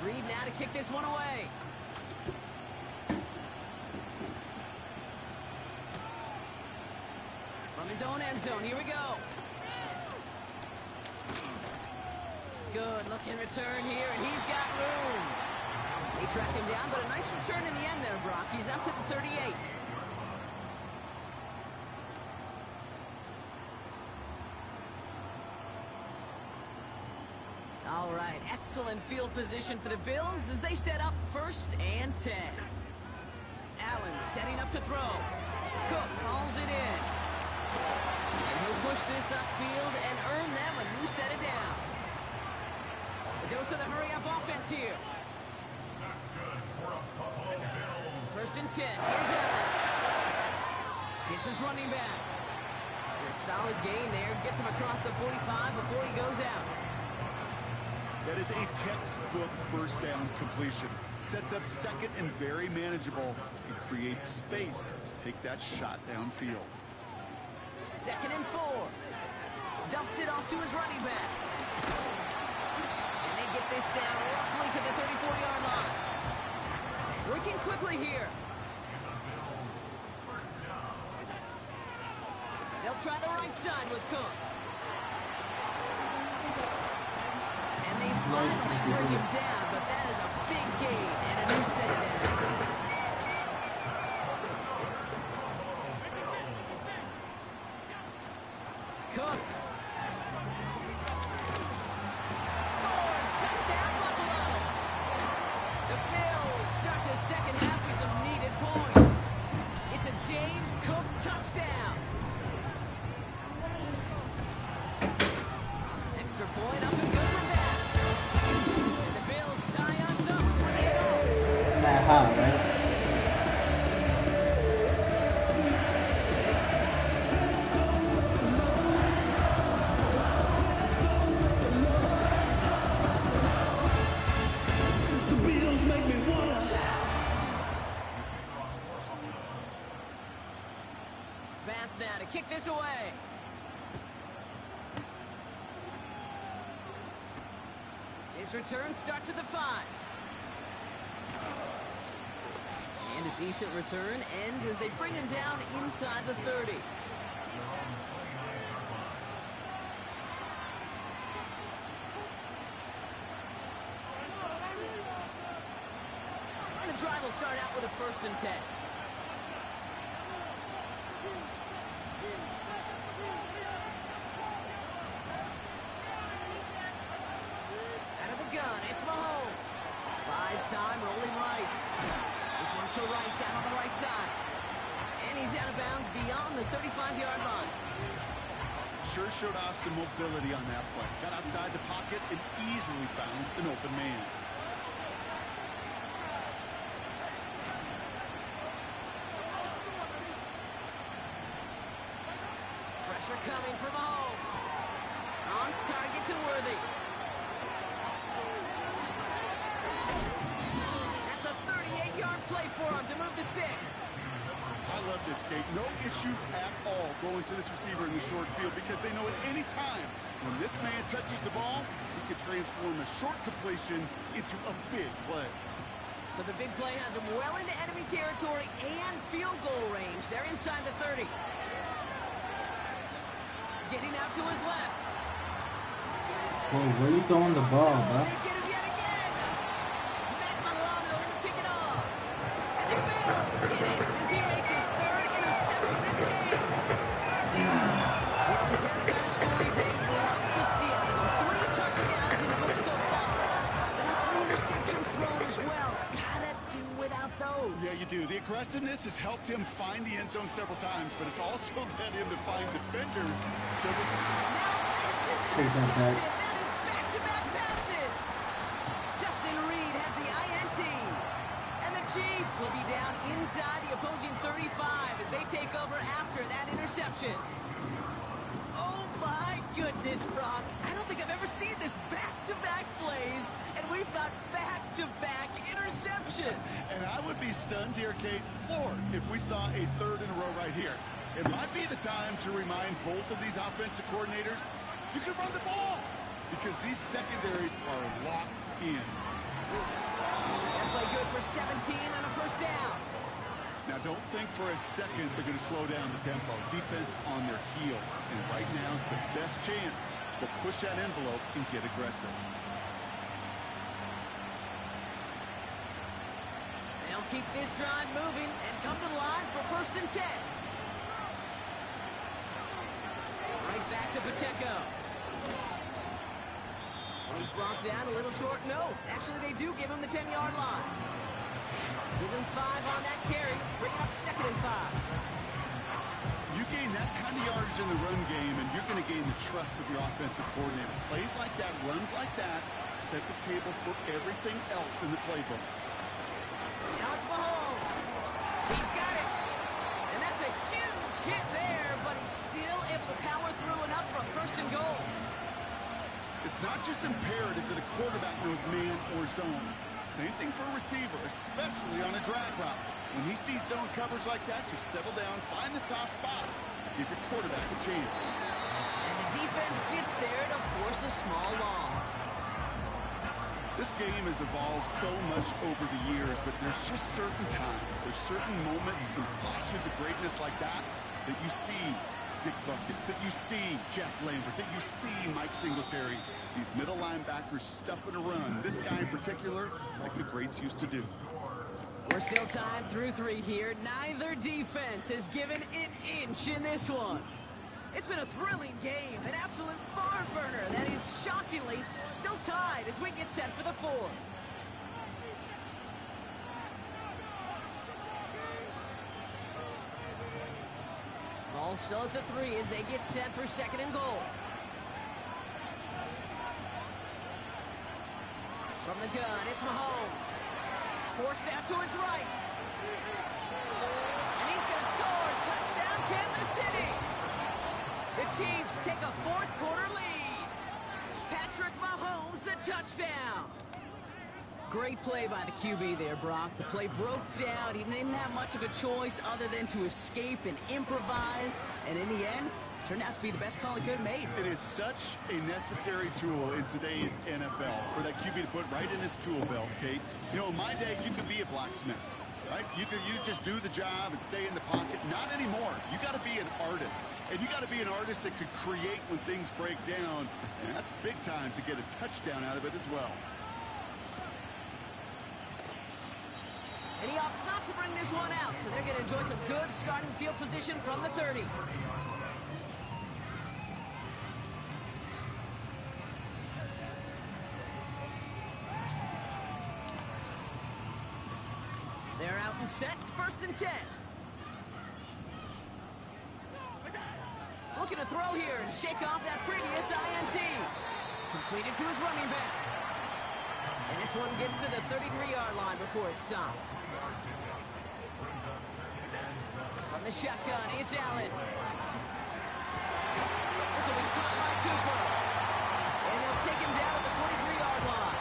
Reed now to kick this one away. From his own end zone, here we go. Good looking return here, and he's got room. They track him down, but a nice return in the end there, Brock. He's up to the 38. All right, excellent field position for the Bills as they set up first and 10. Allen setting up to throw. Cook calls it in. And he'll push this upfield and earn them a new set of downs. A dose of the hurry-up offense here. First and 10. Here's Allen. Gets his running back. A solid gain there. Gets him across the 45 before he goes out. That is a textbook first down completion. Sets up second and very manageable and creates space to take that shot downfield. Second and 4. Dumps it off to his running back. And they get this down roughly to the 34-yard line. Working quickly here. They'll try the right side with Cook. And they finally bring him down, but that is a big gain and a new set of downs. Cook. Scores! Touchdown, Buffalo! His return starts at the 5. And a decent return ends as they bring him down inside the 30. And the drive will start out with a 1st and 10. Gun. It's Mahomes. Buys time, rolling right. This one's to Rice out on the right side. And he's out of bounds beyond the 35-yard line. Sure showed off some mobility on that play. Got outside the pocket and easily found an open man. Pressure coming from Mahomes. On target to Worthy. That's a 38-yard play for him to move the sticks. I love this, Kate. No issues at all going to this receiver in the short field because they know at any time when this man touches the ball, he can transform a short completion into a big play. So the big play has him well into enemy territory and field goal range. They're inside the 30. Getting out to his left. Whoa, where you throwing the ball, bro? They get him yet again. Matt Milano in to pick it off. And the Bills get it as he makes his 3rd interception this game. Well, he's had the kind of scoring day you love to see out of him. 3 touchdowns in the book so far. But 3 interceptions thrown as well. Gotta do without those. Yeah, you do. The aggressiveness has helped him find the end zone several times, but it's also led him to find defenders several times. Now this is intercepted. That is back-to-back passes. Justin Reed has the INT. And the Chiefs will be down inside the opposing 35 as they take over after that interception. Oh my goodness, Brock. I don't think I've ever seen this back-to-back plays, and we've got back-to-back interceptions. And I would be stunned here, Kate, floored, if we saw a 3rd in a row right here. It might be the time to remind both of these offensive coordinators, you can run the ball because these secondaries are locked in. That play good for 17 and a 1st down. Now, don't think for a second they're going to slow down the tempo. Defense on their heels. And right now is the best chance to push that envelope and get aggressive. They'll keep this drive moving and come to the line for 1st and 10. Right back to Pacheco. And he's brought down a little short. No, actually they do give him the 10-yard line. Give him 5 on that carry. Bring it up 2nd and 5. You gain that kind of yardage in the run game, and you're going to gain the trust of your offensive coordinator. Plays like that, runs like that, set the table for everything else in the playbook. Now it's Mahomes. He's got it. And that's a huge hit there, but he's still able to power through enough for a 1st and goal. It's not just imperative that a quarterback knows man or zone. Same thing for a receiver, especially on a drag route. When he sees zone coverage like that, just settle down, find the soft spot, give your quarterback a chance. And the defense gets there to force a small loss. This game has evolved so much over the years, but there's just certain times, there's certain moments, some flashes of greatness like that you see Dick Buckets, that you see Jack Lambert, that you see Mike Singletary. These middle linebackers stuffing a run. This guy in particular, like the greats used to do. We're still tied through 3 here. Neither defense has given an inch in this one. It's been a thrilling game, an absolute barn burner that is shockingly still tied as we get set for the 4th. Ball still at the 3 as they get set for 2nd and goal. From the gun, it's Mahomes. Forced out to his right. And he's going to score. Touchdown, Kansas City. The Chiefs take a 4th quarter lead. Patrick Mahomes, the touchdown. Great play by the QB there, Brock. The play broke down. He didn't have much of a choice other than to escape and improvise. And in the end, Turned out to be the best call he could have made. It is such a necessary tool in today's NFL for that QB to put right in his tool belt, Kate. You know, in my day, you could be a blacksmith, right? You just do the job and stay in the pocket. Not anymore. You got to be an artist, and you got to be an artist that could create when things break down, and that's big time to get a touchdown out of it as well. And he opts not to bring this one out, so they're going to enjoy some good starting field position from the 30. They're out and set, 1st and 10. Looking to throw here and shake off that previous INT. Completed to his running back. And this one gets to the 33-yard line before it's stopped. From the shotgun, it's Allen. This will be caught by Cooper. And they'll take him down at the 43-yard line.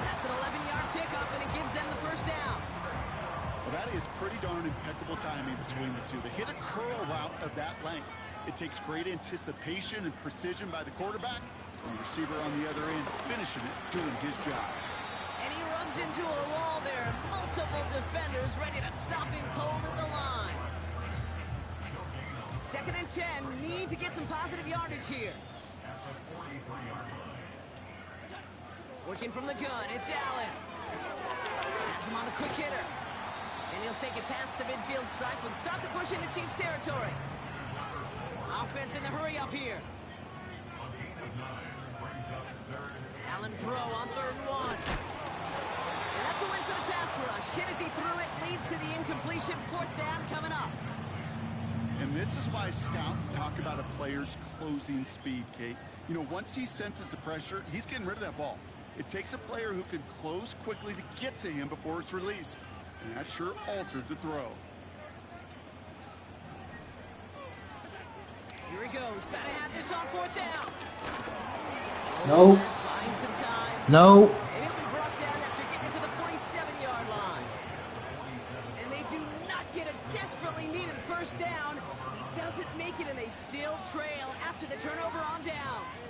That's an 11-yard pickup, and it gives them the 1st down. Well, that is pretty darn impeccable timing between the two. They hit a curl route of that length. It takes great anticipation and precision by the quarterback, and the receiver on the other end finishing it, doing his job. And he runs into a wall there. Multiple defenders ready to stop him cold at the line. 2nd and 10. Need to get some positive yardage here. Working from the gun, it's Allen. Has him on the quick hitter. And he'll take it past the midfield stripe and start the push into Chiefs territory. Offense in the hurry up here. Allen throw on 3rd and 1. And that's a win for the pass rush. Hit as he threw it, leads to the incompletion. 4th down coming up. And this is why scouts talk about a player's closing speed, Kate. You know, once he senses the pressure, he's getting rid of that ball. It takes a player who can close quickly to get to him before it's released. And that sure altered the throw. Here he goes. Gotta have this on 4th down. No. Buying some time. No. And he'll be brought down after getting to the 47-yard line. And they do not get a desperately needed 1st down. He doesn't make it, and they still trail after the turnover on downs.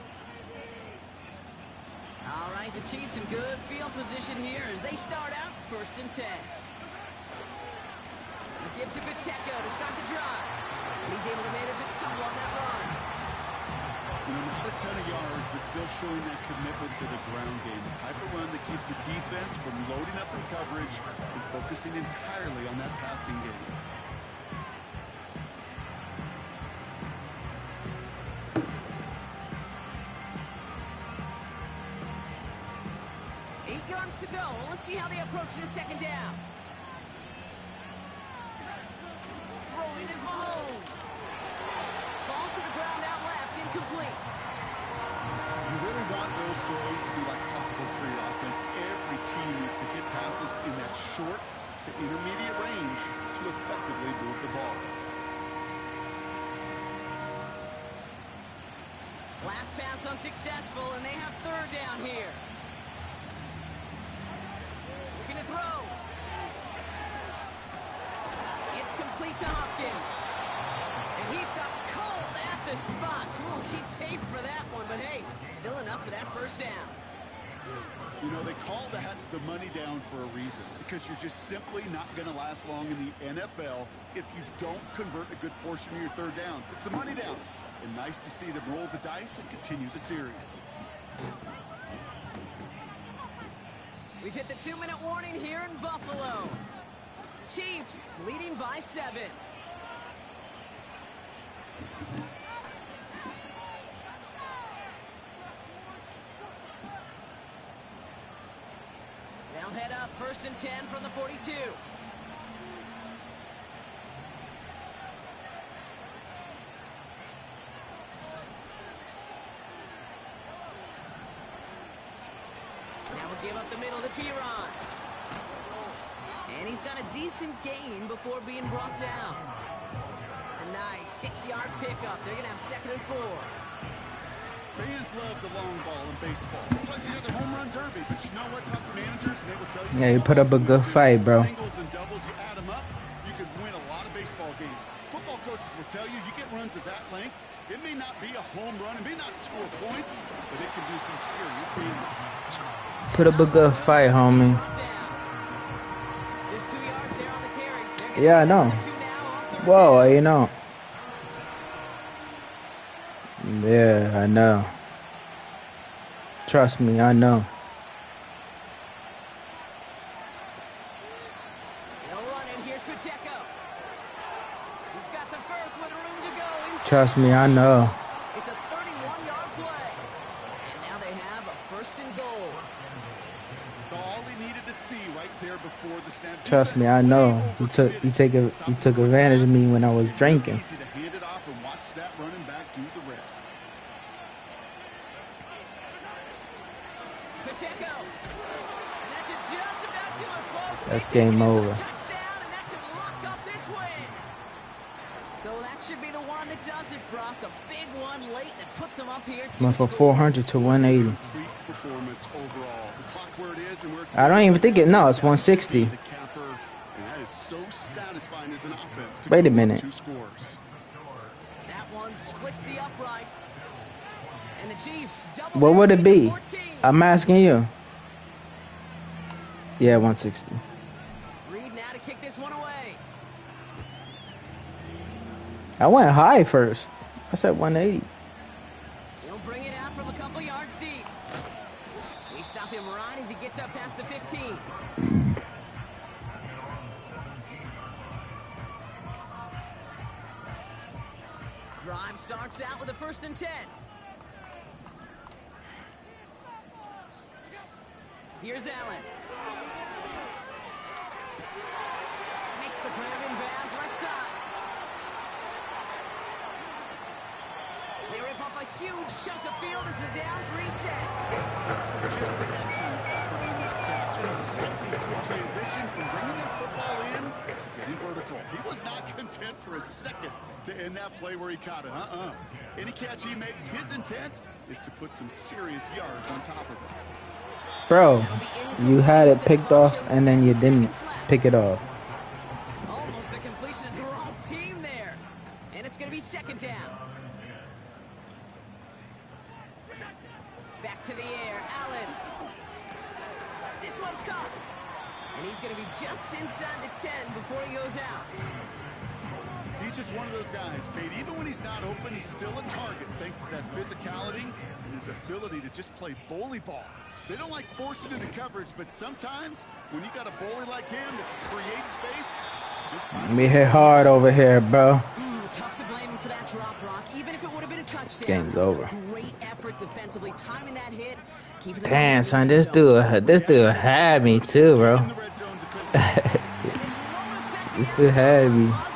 All right, the Chiefs in good field position here as they start out 1st and 10. He gives it Pacheco to start the drive. And he's able to manage a couple on that run. You know, not a ton of yards, but still showing that commitment to the ground game. The type of run that keeps the defense from loading up in coverage and focusing entirely on that passing game. Yards to go. Let's see how they approach this 2nd down. Throwing is Mahomes. Falls to the ground out left, incomplete. You really want those throws to be like clockwork for your offense. Every team needs to hit passes in that short to intermediate range to effectively move the ball. Last pass unsuccessful, and they have 3rd down here. Looking to throw. It's complete to Hopkins. And he stopped cold at the spot. Ooh, he paid for that one, but hey, still enough for that 1st down. You know, they call that the money down for a reason, because you're just simply not going to last long in the NFL if you don't convert a good portion of your 3rd downs. It's the money down. And nice to see them roll the dice and continue the series. We've hit the 2-minute warning here in Buffalo. Chiefs leading by 7. They'll head up 1st and 10 from the 42. Now we'll give up the middle to Piron. And he's got a decent gain before being brought down. A nice 6-yard pickup. They're going to have 2nd and 4. Fans love the long ball in baseball. It's like the home run derby, but you know what? Talk to managers and they will tell you. Yeah, you put up a good fight, bro. Singles and doubles, you add them up, you can win a lot of baseball games. Football coaches will tell you, you get runs of that length, Put up a good fight, homie. Just 2 yards there on the carry. They're gonna Yeah, I get know. another 2 now on third Whoa, down. you know. Yeah, I know. Trust me, I know. They'll run it. Here's Pacheco. He's got the first with room to go. Inside Trust me, I 20. know. It's a 31-yard play. And now they have a 1st and goal. So all he needed to see right there before the snap. Trust me, I know. You took advantage of me when I was drinking. Easy to hand it off and watch that running back do the rest. Pacheco. And that should just about do it, folks. That's They take game it for a over. touchdown, and that should lock up this win. So that should be the one that does it, Brock. A big one late that puts them up here. Went from 400 to 180. Complete performance overall. The clock where it is and where it's I don't even think it. No, it's 160. the capper, and that is so satisfying as an offense to Wait a go minute. 2 scores. That one splits the uprights. And the Chiefs double What their would it lead be? to 14. I'm asking you. Yeah, 160. Reed now to kick this one away. I went high first. I said 180. He'll bring it out from a couple yards deep. We stop him right as he gets up past the 15. Drive starts out with a 1st and 10. Here's Allen. Makes the grab in bounds left side. They rip up a huge chunk of field as the downs reset. Just an excellent effort on that catch. And a lightning quick transition from bringing that football in to getting vertical. He was not content for a second to end that play where he caught it. Any catch he makes, his intent is to put some serious yards on top of it. Bro, you had it picked off and then you didn't pick it off. Almost a completion of the wrong team there. And it's going to be 2nd down. Back to the air, Allen. This one's caught. And he's going to be just inside the 10 before he goes out. He's just one of those guys, Kate. Even when he's not open, he's still a target thanks to that physicality and his ability to just play bully ball. They don't like forcing into coverage, but sometimes when you got a bully like him that can create space, just We hit hard over here, bro. Tough to blame him for that drop, Rock. Even if it would have been a touchdown. Game's It was over. a great effort defensively, timing that hit. Keeping the Damn, momentum son, in this the zone. dude had me too, bro. in the red zone defensively. And this won't affect the This dude had me. outcome.